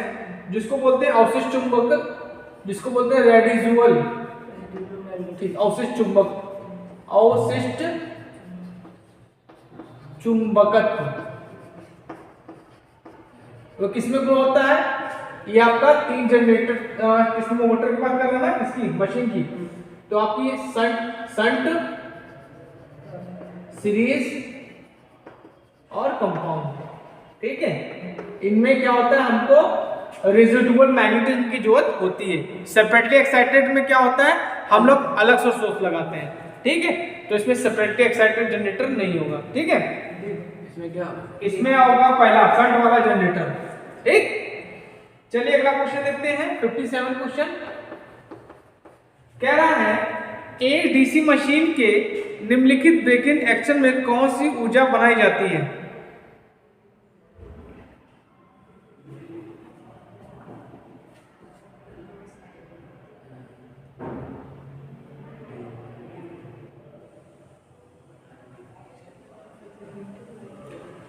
जिसको बोलते हैं अवशिष्ट चुंबक, जिसको बोलते हैं रेडिजुअल, ठीक, अवशिष्ट चुंबकत्व, तो किसमें ग्रो होता है? ये आपका 3 जनरेटर, किसमें मोटर की बात कर रहे हैं, किसकी, मशीन की। तो आपकी संट, सीरीज और कंपाउंड, ठीक है। इनमें क्या होता है, हमको रेजिडुअल मैग्नेटिज्म की जरूरत होती है। सेपरेटली एक्साइटेड में क्या होता है, हम लोग अलग से सोर्स लगाते हैं, ठीक है। तो इसमें सेपरेटली एक्साइटेड जनरेटर नहीं होगा, ठीक है। इसमें होगा पहला संट वाला जनरेटर, ठीक। चलिए अगला क्वेश्चन देखते हैं, 57 क्वेश्चन कह रहा है, एक डीसी मशीन के निम्नलिखित ब्रेकिंग एक्शन में कौन सी ऊर्जा बनाई जाती है?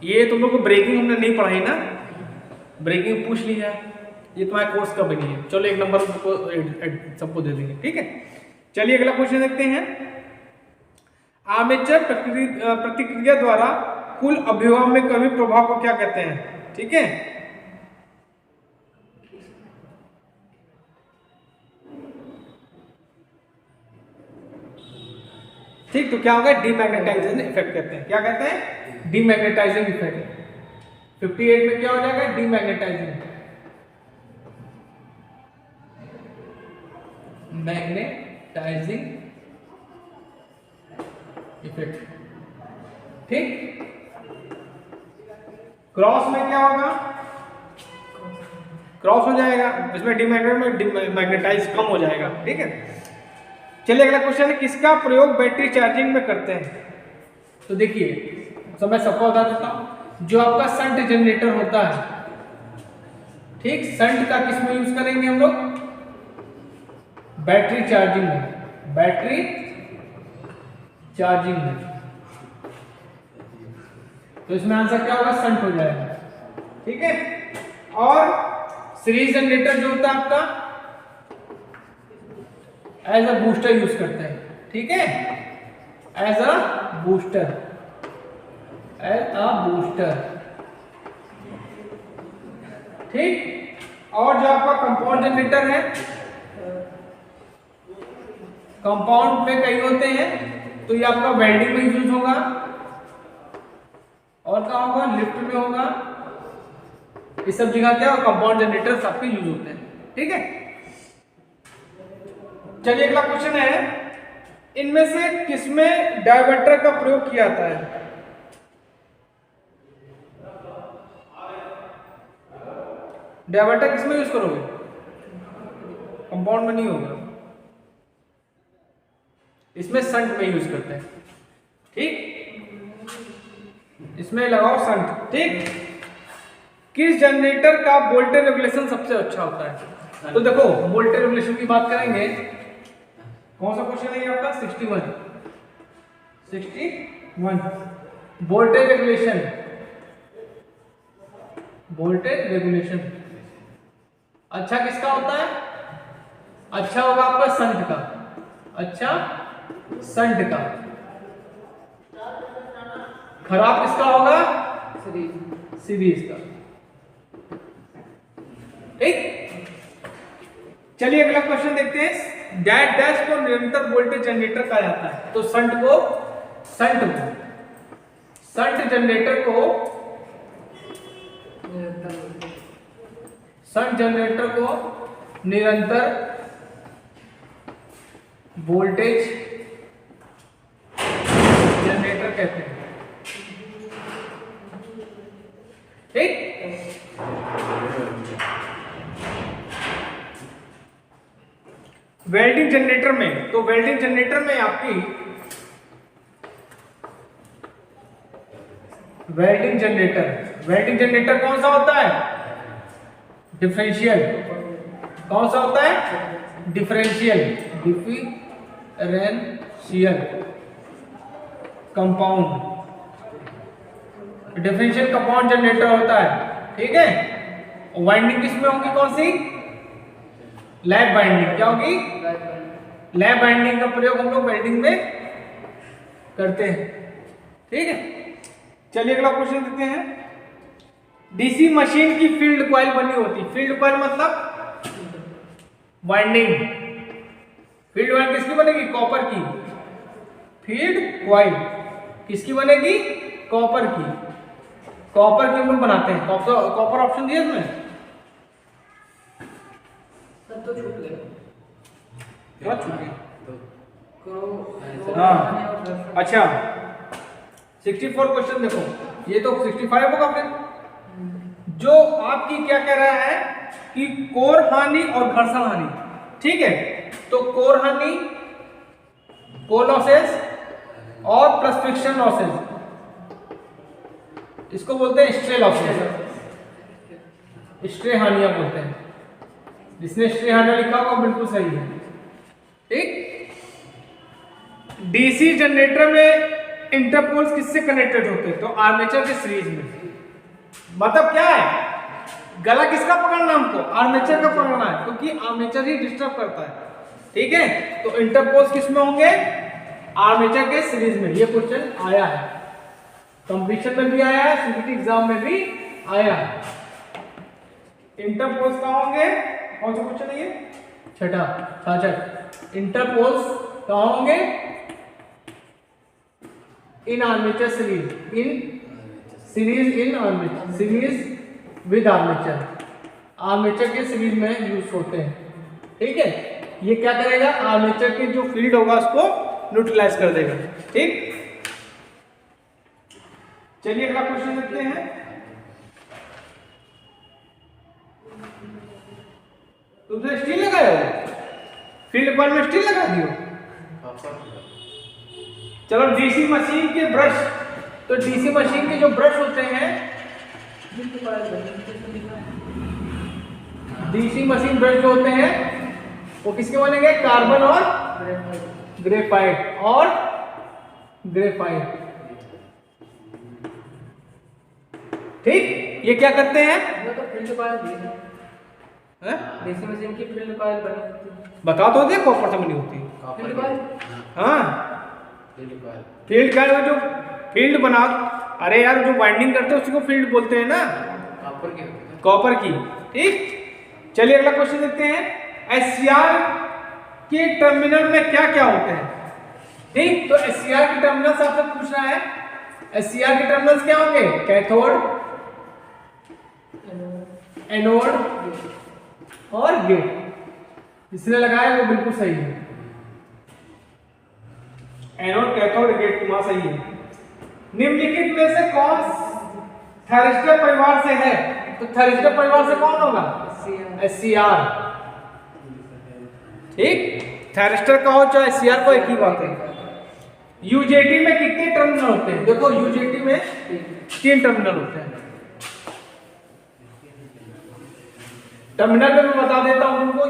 ये तुम लोग को ब्रेकिंग हमने नहीं पढ़ाई ना, ब्रेकिंग पूछ ली जाए, ये तुम्हारे कोर्स का बनी है। चलो एक नंबर सबको दे देंगे, ठीक है। चलिए अगला क्वेश्चन देखते हैं। आर्मेचर प्रतिक्रिया द्वारा कुल अभिभाव में कमी प्रभाव को क्या कहते हैं, ठीक है। ठीक, तो क्या होगा, डीमैग्नेटाइजिंग इफेक्ट कहते हैं। क्या कहते हैं? Demagnetising effect. 58 में क्या हो जाएगा, डीमैग्नेटाइजिंग, मैग्नेटाइजिंग इफेक्ट, ठीक। क्रॉस में क्या होगा, क्रॉस हो जाएगा, इसमें डीमैग्नेटाइज कम हो जाएगा, ठीक है। चलिए अगला क्वेश्चन है, किसका प्रयोग बैटरी चार्जिंग में करते हैं? तो देखिए, तो मैं सबको बता देता हूं, जो आपका शंट जनरेटर होता है, ठीक, शंट का किस में यूज करेंगे हम लोग? बैटरी चार्जिंग में, बैटरी चार्जिंग में। तो इसमें आंसर क्या होगा, शंट हो जाएगा, ठीक है। और सीरीज जनरेटर जो होता है आपका, एज अ बूस्टर यूज करते हैं, ठीक है, एज अ बूस्टर, ठीक। और जो आपका कंपाउंड जनरेटर है, कंपाउंड में कई होते हैं, तो ये आपका वेल्डिंग में यूज होगा, और कहाँ होगा, लिफ्ट में होगा, इस सब जगह क्या कंपाउंड जनरेटर आपके यूज होते हैं, ठीक है। चलिए अगला क्वेश्चन है, इनमें से किसमें डायवर्टर का प्रयोग किया जाता है? डायवर्टर किसमें यूज करोगे? कंपाउंड में नहीं होगा, इसमें शंट में यूज करते हैं, ठीक, इसमें लगाओ शंट, ठीक। किस जनरेटर का वोल्टेज रेगुलेशन सबसे अच्छा होता है? तो देखो, वोल्टेज रेगुलेशन की बात करेंगे, कौन सा क्वेश्चन है ये आपका, 61। वोल्टेज रेगुलेशन, वोल्टेज रेगुलेशन अच्छा किसका होता है? अच्छा होगा आपका संट का, अच्छा संट का। खराब किसका होगा? सीरीज का। ठीक, चलिए अगला क्वेश्चन देखते हैं। डैश डैश को निरंतर वोल्टेज जनरेटर कहा जाता है। तो संट जनरेटर को शंट जनरेटर को निरंतर वोल्टेज जनरेटर कहते हैं। ठीक, वेल्डिंग जनरेटर में, तो वेल्डिंग जनरेटर में आपकी वेल्डिंग जनरेटर कौन सा होता है? डिफरेंशियल। कौन सा होता है? Differential compound. Differential compound generator होता है। ठीक है, वाइंडिंग किसमें होगी? कौन सी? Lap binding. क्या होगी? लैप बाइंडिंग का प्रयोग हम लोग वेल्डिंग में करते हैं। ठीक है, चलिए अगला क्वेश्चन देखते हैं। डीसी मशीन की फील्ड कॉइल बनी होती है। फील्ड कॉइल मतलब वाइंडिंग। फील्ड कॉइल किसकी बनेगी? कॉपर की। फील्ड कॉइल किसकी बनेगी? कॉपर की। कॉपर की हम लोग बनाते हैं। कॉपर ऑप्शन दिया इसमें, तो छूट गया। क्या छूट गया? करो हाँ, अच्छा 64 क्वेश्चन देखो, ये तो 65 होगा फिर। जो आपकी क्या कह रहा है कि कोर हानि और घर्षण हानि। ठीक है, तो कोर हानि, कोर लॉसेस और प्लस फ्रिक्शन लॉसेस, इसको बोलते हैं स्ट्रे लॉसेस, स्ट्रे हानियां बोलते हैं। जिसने स्ट्रे हानियां लिखा होगा बिल्कुल सही है। ठीक, डीसी जनरेटर में इंटरपोल्स किससे कनेक्टेड होते हैं? तो आर्मेचर के सीरीज में। मतलब क्या है? गला किसका पकड़ना हमको? आर्मेचर का पकड़ना है, क्योंकि आर्मेचर ही डिस्टर्ब करता है। ठीक है, तो इंटरपोल्स किसमें होंगे? आर्मेचर के सीरीज में। ये क्वेश्चन आया है, कंपटीशन में भी आया है, सीबीटी एग्जाम में भी आया है। इंटरपोल्स कहाँ होंगे? कौन सा क्वेश्चन है ये? छठा, 66। इंटरपोल्स कहाँ होंगे? इन armature series, in series in armature, series with armature. Armature के सीरीज में यूज होते हैं। ठीक है, ये क्या करेगा? आर्मेचर की जो फील्ड होगा उसको न्यूट्रलाइज कर देगा। ठीक, चलिए अगला क्वेश्चन देखते हैं। तुमने स्टील लगाया हो? फील्ड कॉइल में स्टील लगा दियो। चलो डीसी मशीन के ब्रश, तो डीसी मशीन के जो ब्रश होते हैं, डीसी मशीन ब्रश जो होते हैं वो किसके बनेंगे? कार्बन और ग्रेफाइट और ग्रेफाइट। ठीक, ये क्या करते हैं? वो तो फील्ड कॉइल दी है। डीसी मशीन की फील्ड कॉइल बनी होती है। बता तो दे, कॉपर से बनी होती है। फील्ड कॉइल, हाँ, फील्ड का जो फील्ड बना, अरे यार जो वाइंडिंग करते हैं उसी को फील्ड बोलते हैं ना, कॉपर की। ठीक, चलिए अगला क्वेश्चन देखते हैं। एससीआर के टर्मिनल में क्या क्या होते हैं? ठीक, तो एससीआर के टर्मिनल्स आपसे पूछ रहा है। एससीआर के टर्मिनल्स क्या होंगे? कैथोड, एनोड और गेट। जिसने लगाया वो बिल्कुल सही है। एनोड, कैथोड, गेट वहां सही है। निम्नलिखित में से कौन थायरिस्टर परिवार से है? तो थायरिस्टर परिवार से कौन होगा? एससीआर। ठीक, थायरिस्टर का हो चाहे एससीआर को, एक ही बात है। यूजेटी में कितने टर्मिनल होते हैं? देखो यूजेटी में 3 टर्मिनल होते हैं। टर्मिनल में मैं बता देता हूं तुमको।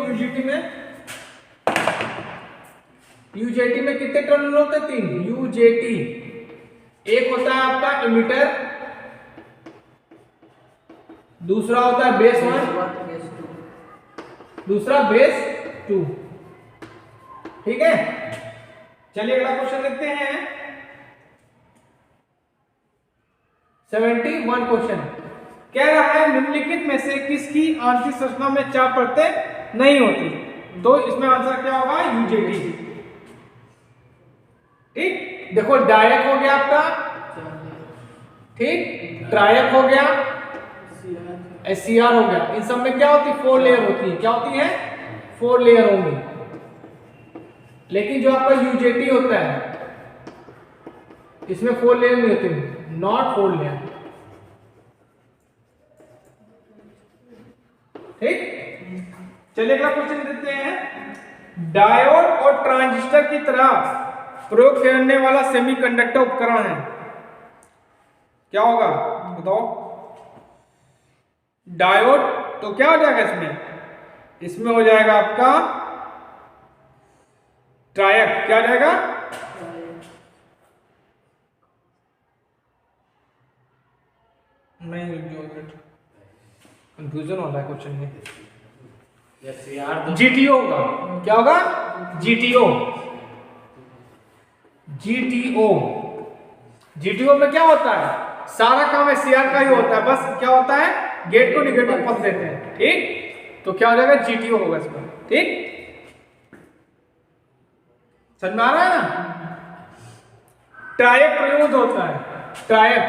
यूजेटी में कितने टर्मिनल होते हैं? 3। यूजेटी एक होता है आपका इमिटर, दूसरा होता है बेस 1, दूसरा बेस 2। ठीक है, चलिए अगला क्वेश्चन देखते हैं। 71 क्वेश्चन कह रहा है निम्नलिखित में से किसकी आंतरिक संरचना में 4 परतें नहीं होती, तो इसमें आंसर क्या होगा? यूजेटी। ठीक, देखो डायक हो गया आपका, ठीक, ट्रायक हो गया, एससीआर हो गया। इन सब में क्या होती है? 4 लेयर होती है। क्या होती है? 4 लेयर होंगी। लेकिन जो आपका यूजेटी होता है इसमें 4 लेयर नहीं होती, नॉट 4 लेयर। ठीक, चलिए अगला क्वेश्चन देते हैं। डायोड और ट्रांजिस्टर की तरह प्रयोग करने वाला सेमीकंडक्टर उपकरण है, क्या होगा बताओ? डायोड तो क्या हो जाएगा इसमें? इसमें हो जाएगा आपका ट्रायक। क्या हो जाएगा? नहीं, कंफ्यूजन हो रहा है क्वेश्चन में। जीटीओ होगा। क्या होगा? जीटीओ। जीटीओ, जीटीओ में क्या होता है? सारा काम एससीआर का ही होता है, बस क्या होता है? गेट को निगेटिव पल्स देते हैं। ठीक, तो क्या हो जाएगा? जीटीओ होगा इसमें। ठीक, समझ में आ रहा है ना? ट्रायक प्रयोग होता है। ट्रायक,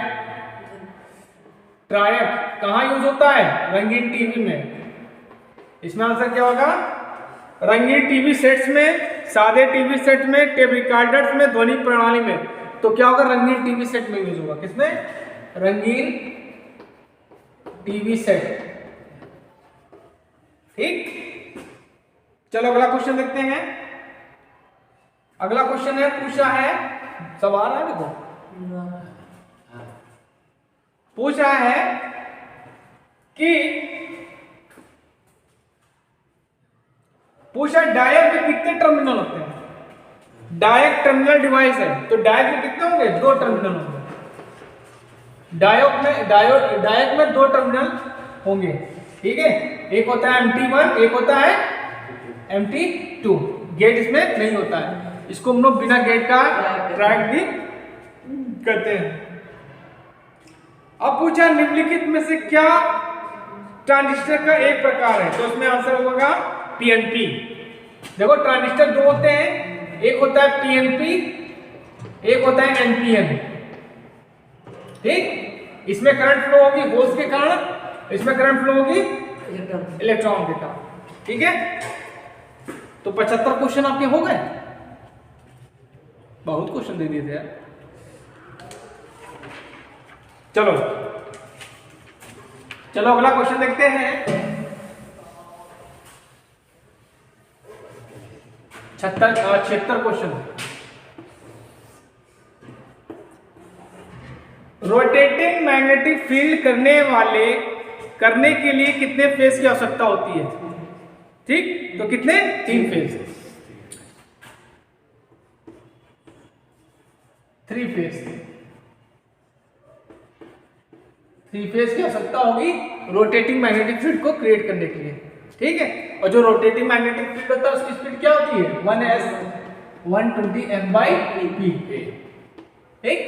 ट्रायक कहां यूज होता है? रंगीन टीवी में। इसमें आंसर क्या होगा? रंगीन टीवी सेट्स में, सादे टीवी सेट में, टेप रिकॉर्डर्स में, ध्वनि प्रणाली में। तो क्या होगा? रंगीन टीवी सेट में यूज होगा। किसमें? रंगीन टीवी सेट। ठीक, चलो अगला क्वेश्चन देखते हैं। अगला क्वेश्चन है, पूछा है, सवाल है देखो, पूछ रहा है कि पूछा डायक में कितने टर्मिनल होते हैं? डायक टर्मिनल डिवाइस है, तो डायक में कितने होंगे? 2 टर्मिनल होंगे। डायक में 2 टर्मिनल होंगे। ठीक है, एक होता है MT1, एक होता है MT2। गेट इसमें नहीं होता है, इसको हम लोग बिना गेट का ट्रैक भी करते हैं। अब पूछा निम्नलिखित में से क्या ट्रांजिस्टर का एक प्रकार है, तो इसमें आंसर होगा पीएनपी। देखो ट्रांजिस्टर 2 होते हैं, एक होता है पीएनपी, एक होता है एनपीएन। ठीक, इसमें करंट फ्लो होगी होल्स के कारण, इसमें करंट फ्लो होगी इलेक्ट्रॉन के कारण। ठीक है, तो 75 क्वेश्चन आपके हो गए। बहुत क्वेश्चन दे दिए थे यार। चलो चलो अगला क्वेश्चन देखते हैं। 76 क्वेश्चन। रोटेटिंग मैग्नेटिक फील्ड करने के लिए कितने फेज की आवश्यकता होती है? ठीक, तो कितने? 3 फेज। 3 फेज। 3 फेज की आवश्यकता होगी रोटेटिंग मैग्नेटिक फील्ड को क्रिएट करने के लिए। ठीक है, और जो रोटेटिंग मैग्नेटिक फील्ड होता है उसकी स्पीड क्या होती है? 120 F/p। ठीक,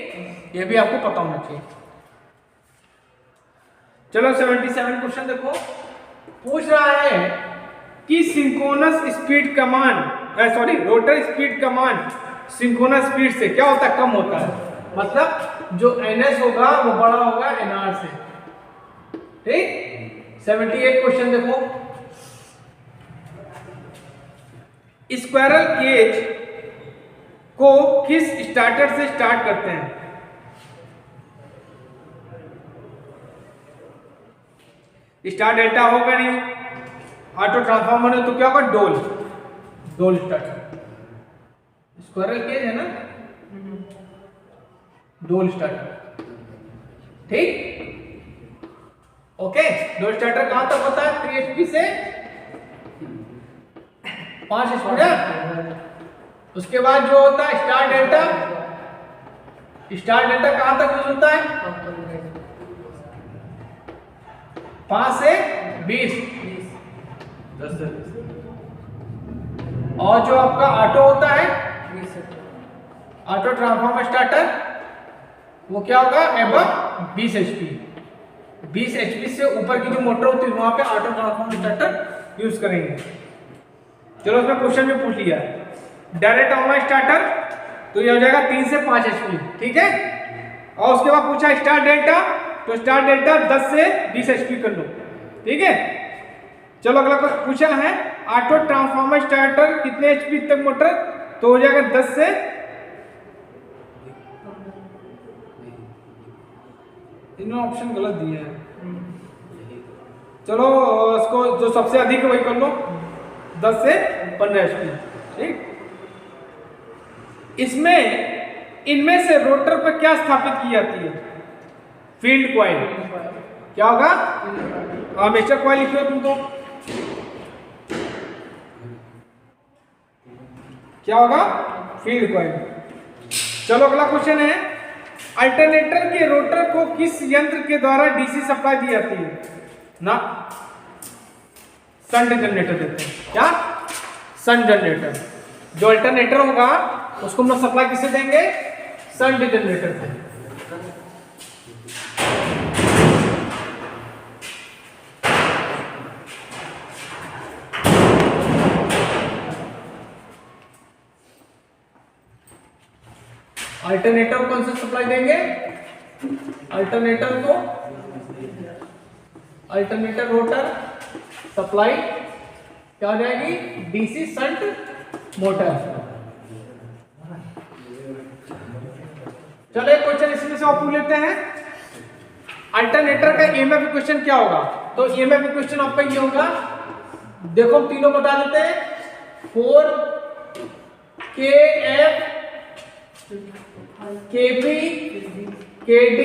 ये भी आपको पता होना चाहिए। चलो 77 क्वेश्चन देखो। पूछ रहा है कि synchronous speed command rotor speed command synchronous speed से क्या होता है? कम होता है। मतलब जो ns होगा वो बड़ा होगा nr से। ठीक, 78 क्वेश्चन देखो। स्क्वायरल केज को किस स्टार्टर से स्टार्ट करते हैं? स्टार डेल्टा होगा नहीं, ऑटो ट्रांसफार्मर है तो क्या होगा? डोल स्टार्टर। स्क्वायरल केज है ना, डोल स्टार्टर। ठीक, ओके। डोल स्टार्टर कहां तक होता है? 3 HP से 5 HP। उसके बाद जो होता है स्टार डेल्टा स्टार डेल्टा कहां तक यूज होता है? 5 से 20। 10 से और जो आपका ऑटो होता है, ऑटो ट्रांसफार्मर स्टार्टर, वो क्या होगा? Above 20 HP। 20 HP से ऊपर की जो मोटर होती है वहां पे ऑटो ट्रांसफार्मर स्टार्टर यूज करेंगे। चलो उसमें क्वेश्चन में पूछ लिया डायरेक्ट ऑनलाइन स्टार्टर, तो ये हो जाएगा 3 से 5 HP, ठीक है। और उसके बाद पूछा स्टार डेल्टा, तो स्टार डेल्टा 10 से 20 HP कर लो, ठीक है। चलो अगला पूछा है ऑटो ट्रांसफार्मर स्टार्टर कितने HP तक मोटर, तो हो जाएगा 10 से, इन्होंने ऑप्शन गलत दिया है। चलो इसको जो सबसे अधिक है वही कर लो, 10 से 15 HP, ठीक। इसमें इनमें से रोटर पर क्या स्थापित की जाती है? Field coil. क्या होगा? आर्मेचर कॉइल लिखो तुम तो, क्या होगा? Field coil. चलो अगला क्वेश्चन है अल्टरनेटर के रोटर को किस यंत्र के द्वारा डीसी सप्लाई दी जाती है? ना, शंट जनरेटर देते हैं। क्या? Shunt generator. जो अल्टरनेटर होगा उसको हम लोग सप्लाई किससे देंगे? शंट जनरेटर से। अल्टरनेटर कौन सा सप्लाई देंगे? अल्टरनेटर को, अल्टरनेटर रोटर सप्लाई क्या हो जाएगी? DC shunt motor. चलो एक क्वेश्चन इसमें से और पूछ लेते हैं, अल्टरनेटर का ईएमएफ इक्वेशन क्या होगा? तो ईएमएफ इक्वेशन आपका ये होगा, देखो हम तीनों बता देते हैं, 4 KF KP KD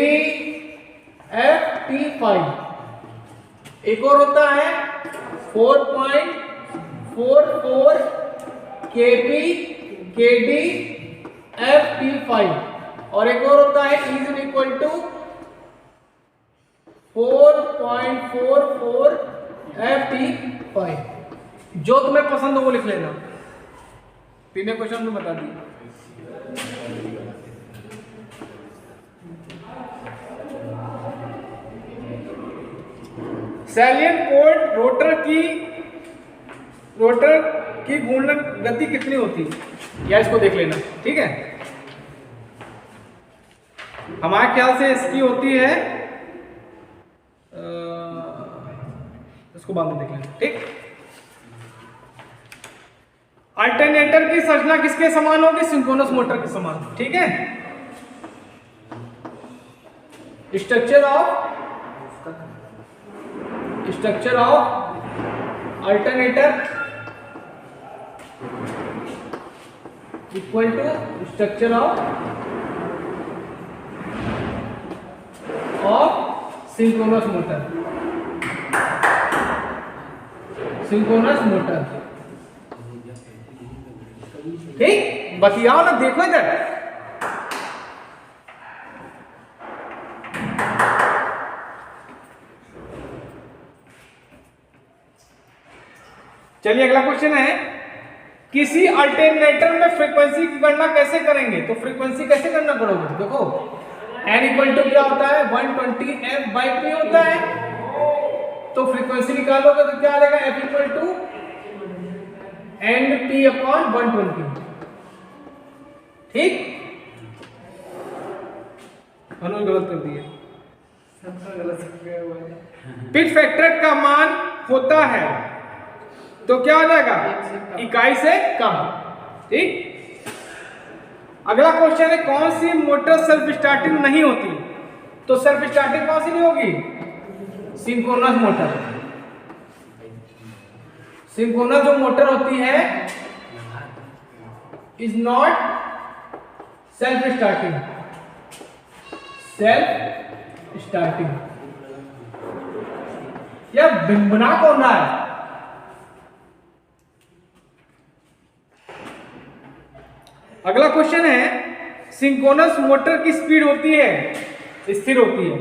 FT5। एक और होता है 4.44 KP KD FT5, और एक और होता है इज इक्वल टू 4.44 FT5। जो तुम्हें पसंद हो वो लिख लेना। तीनों क्वेश्चन में बता दिए। सैलियन पोर्ट रोटर की घूर्णन गति कितनी होती है, या इसको देख लेना, ठीक है। हमारे ख्याल से इसकी होती है, इसको बाद में देख लेना, ठीक। अल्टरनेटर की संरचना किसके समान होगी? सिंक्रोनस मोटर के समान, ठीक है। Structure of alternator equal to structure of synchronous motor, ठीक। बतियाओ ना, देखो इधर। चलिए अगला क्वेश्चन है, किसी अल्टरनेटर में फ्रीक्वेंसी की गणना कैसे करेंगे? तो फ्रीक्वेंसी कैसे गणना करोगे? देखो n इक्वल टू क्या होता है? 120 f/p होता है। तो फ्रीक्वेंसी निकालोगे तो क्या आ जाएगा? f equal to NP upon 120, ठीक। अनुज गलत कर दिए, पिच फैक्टर का मान होता है तो क्या हो जाएगा? इकाई से कम, ठीक। अगला क्वेश्चन है, कौन सी मोटर सेल्फ स्टार्टिंग नहीं होती? तो सेल्फ स्टार्टिंग कौन सी नहीं होगी? Synchronous motor. सिंक्रोनस जो मोटर होती है इज नॉट सेल्फ स्टार्टिंग। या बना कौन रहा है? अगला क्वेश्चन है, सिंक्रोनस मोटर की स्पीड होती है, स्थिर होती है।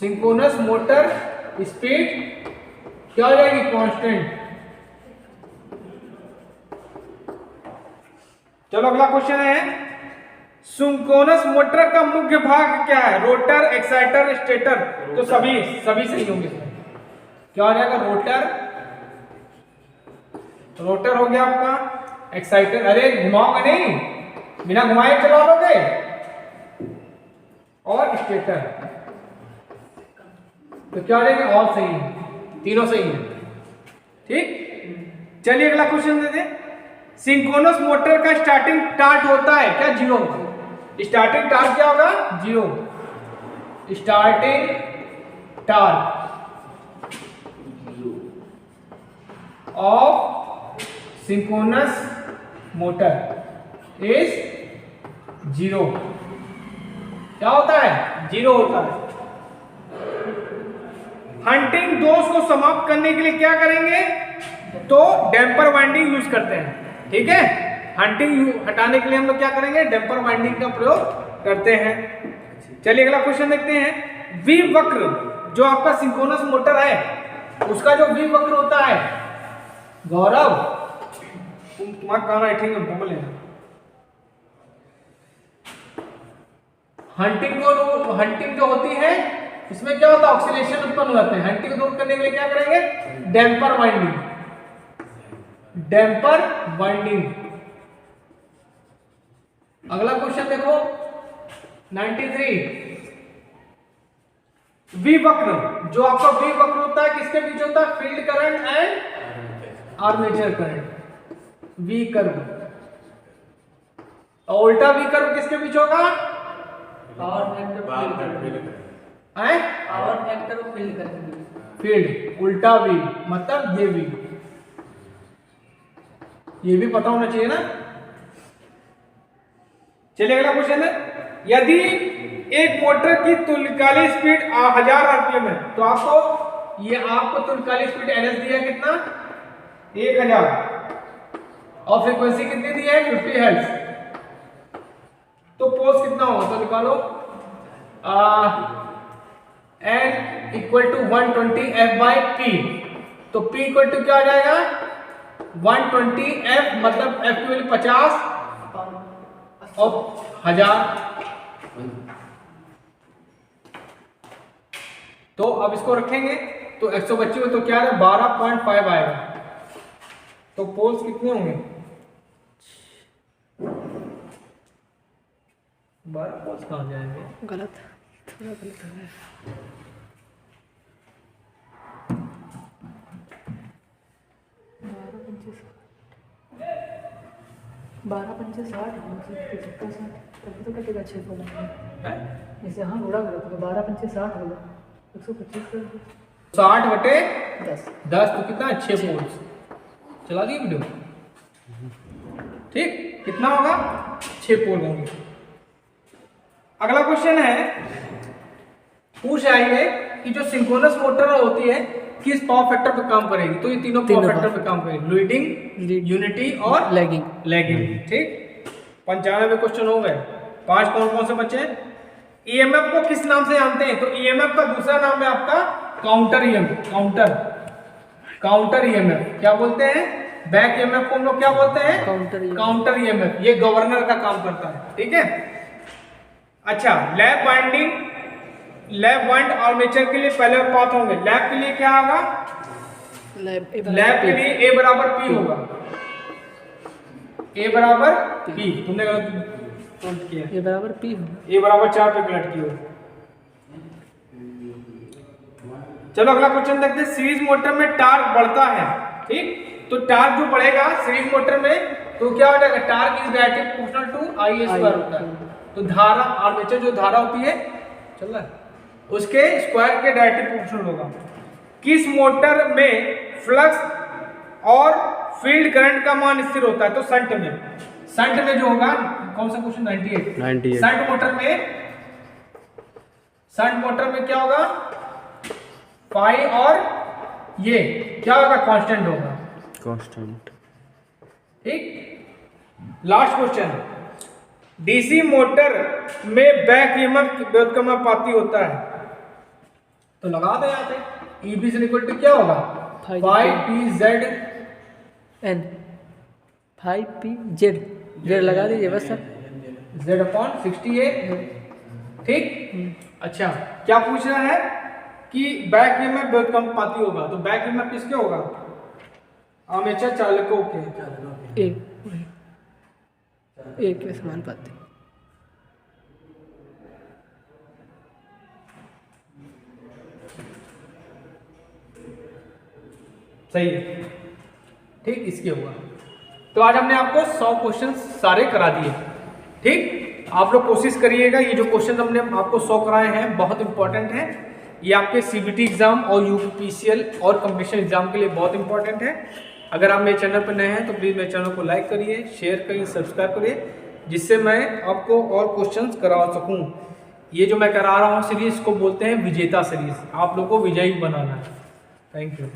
सिंक्रोनस मोटर स्पीड क्या हो जाएगी? कांस्टेंट। चलो अगला क्वेश्चन है, सिंक्रोनस मोटर का मुख्य भाग क्या है? Rotor, exciter, stator. तो सभी सही होंगे। क्या हो जाएगा? रोटर हो गया आपका, एक्साइटर, अरे घुमाओगे नहीं, बिना घुमाए चला लोगे, और स्टेटर। तो क्या हो जाएगा? ऑल सही है, तीनों सही है। ठीक, चलिए अगला क्वेश्चन देते हैं। सिंक्रोनस मोटर का स्टार्टिंग टार्क होता है क्या? 0। स्टार्टिंग टार्क क्या होगा? 0। Starting torque of synchronous motor is 0। क्या होता है? 0 होता है। हंटिंग दोष को समाप्त करने के लिए क्या करेंगे? तो डैम्पर वाइंडिंग यूज करते हैं। ठीक है, हंटिंग हटाने के लिए हम लोग क्या करेंगे? डैम्पर वाइंडिंग का प्रयोग करते हैं। चलिए अगला क्वेश्चन देखते हैं। वी वक्र, जो आपका सिंक्रोनस मोटर है उसका जो वी वक्र होता है, गौरव तुम्हारा कहाँ बैठेंगे? बोले हंटिंग जो होती है इसमें क्या होता है? ऑक्सीलेशन उत्पन्न हो जाते हैं। हंटिंग को दूर करने के लिए क्या करेंगे? Damper winding. Damper winding. अगला क्वेश्चन देखो 93। वी वक्र, जो आपका वी वक्र होता है किसके बीच होता है? Field current and armature current. V curve. और उल्टा वी कर्व किसके बीच होगा? पावर फैक्टर फील्ड करेंगे। फील्ड उल्टा वी मतलब ये भी पता होना चाहिए ना। चलिए अगला क्वेश्चन है, यदि एक मोटर की तुल्यकालिक स्पीड 1000 आरपीएम है तो आपको तुल्यकालिक स्पीड एनएस दिया कितना? 1000 और फ्रीक्वेंसी कितनी दी है? 50 हर्ट्ज। तो पोज कितना होगा? तो निकालो। N equal to 120 F/P। तो P इक्वल टू क्या आ जाएगा? 120 F, मतलब F की वैल्यू 50 और 1000। तो अब इसको रखेंगे तो 125 में तो क्या है? 12.5 आएगा। तो पोल्स कितने होंगे? 12 पोल्स कहाँ जाएंगे? गलत, थोड़ा गलत है। 12 55 60 तभी तो कटेगा 6 को जैसे। हाँ घोड़ा करो तो 12 55 60 होगा, 125 कर दो। 60/10 तो कितना? 6 पोल्स। चला दिए वीडियो। ठीक, कितना होगा? 6 पोल होंगे। अगला क्वेश्चन है, पूछ आएंगे कि जो सिंक्रोनस मोटर होती है किस पावर फैक्टर पे काम करेगी? तो ये तीनों पावर फैक्टर पे काम करेगी, लीडिंग, यूनिटी और लैगिंग। ठीक, 95 क्वेश्चन हो गए। 5 कौन से बचे? ईएमएफ को किस नाम से जानते हैं? तो ईएमएफ का दूसरा नाम है आपका काउंटर ईएमएफ। काउंटर ईएमएफ क्या बोलते हैं? बैक ईएमएफ को हम लोग क्या बोलते हैं? Counter EMF. ये गवर्नर का काम करता है। ठीक है, अच्छा, लैप वाइंड आर्मेचर के लिए पहले पाथ होंगे। लैप के लिए क्या होगा? लैप के लिए A बराबर P होगा। A बराबर P। तुमने गलत किया। A बराबर P। A बराबर 4 पे गलत किया। चलो अगला क्वेश्चन देखते हैं। सीरीज मोटर में टार्क बढ़ता है। ठीक, तो टार्क जो बढ़ेगा सीरीज मोटर में तो क्या हो जाएगा? Torque is directly proportional to I square होता है। तो धारा, आर्मेचर जो धारा होती है, चल रहा है, उसके स्क्वायर के डायरेक्टली प्रोपोर्शनल होगा। किस मोटर में फ्लक्स और फील्ड करंट का मान स्थिर होता है? तो शंट में जो होगा, कौन सा क्वेश्चन? 98। शंट मोटर में क्या होगा? फाई और ये क्या होगा? कांस्टेंट होगा। ठीक। लास्ट क्वेश्चन, डीसी मोटर में बैक ईएमएफ व्युत्क्रमानुपाती होता है, तो लगा दे यहाँ पे ईबी से इक्वल टू क्या होगा, 5PZ एन 5PZ जेड लगा दीजिए बस सर। Z/68। ठीक। अच्छा, क्या पूछ रहा है कि बैक ईएमएफ व्युत्क्रमानुपाती होगा, तो बैक ईएमएफ किसके होगा, आर्मेचर चालकों के। एक के समानुपाती। सही है। ठीक, इसके होगा। तो आज हमने आपको 100 क्वेश्चन सारे करा दिए। ठीक, आप लोग कोशिश करिएगा, ये जो क्वेश्चन हमने आपको 100 कराए हैं बहुत इंपॉर्टेंट हैं। ये आपके सीबीटी एग्जाम और यूपीपीसीएल और कंपटीशन एग्जाम के लिए बहुत इंपॉर्टेंट है। अगर आप मेरे चैनल पर नए हैं तो प्लीज़ मेरे चैनल को लाइक करिए, शेयर करिए, सब्सक्राइब करिए, जिससे मैं आपको और क्वेश्चंस करा सकूं। ये जो मैं करा रहा हूँ सीरीज को बोलते हैं विजेता सीरीज। आप लोग को विजयी बनाना है। Thank you.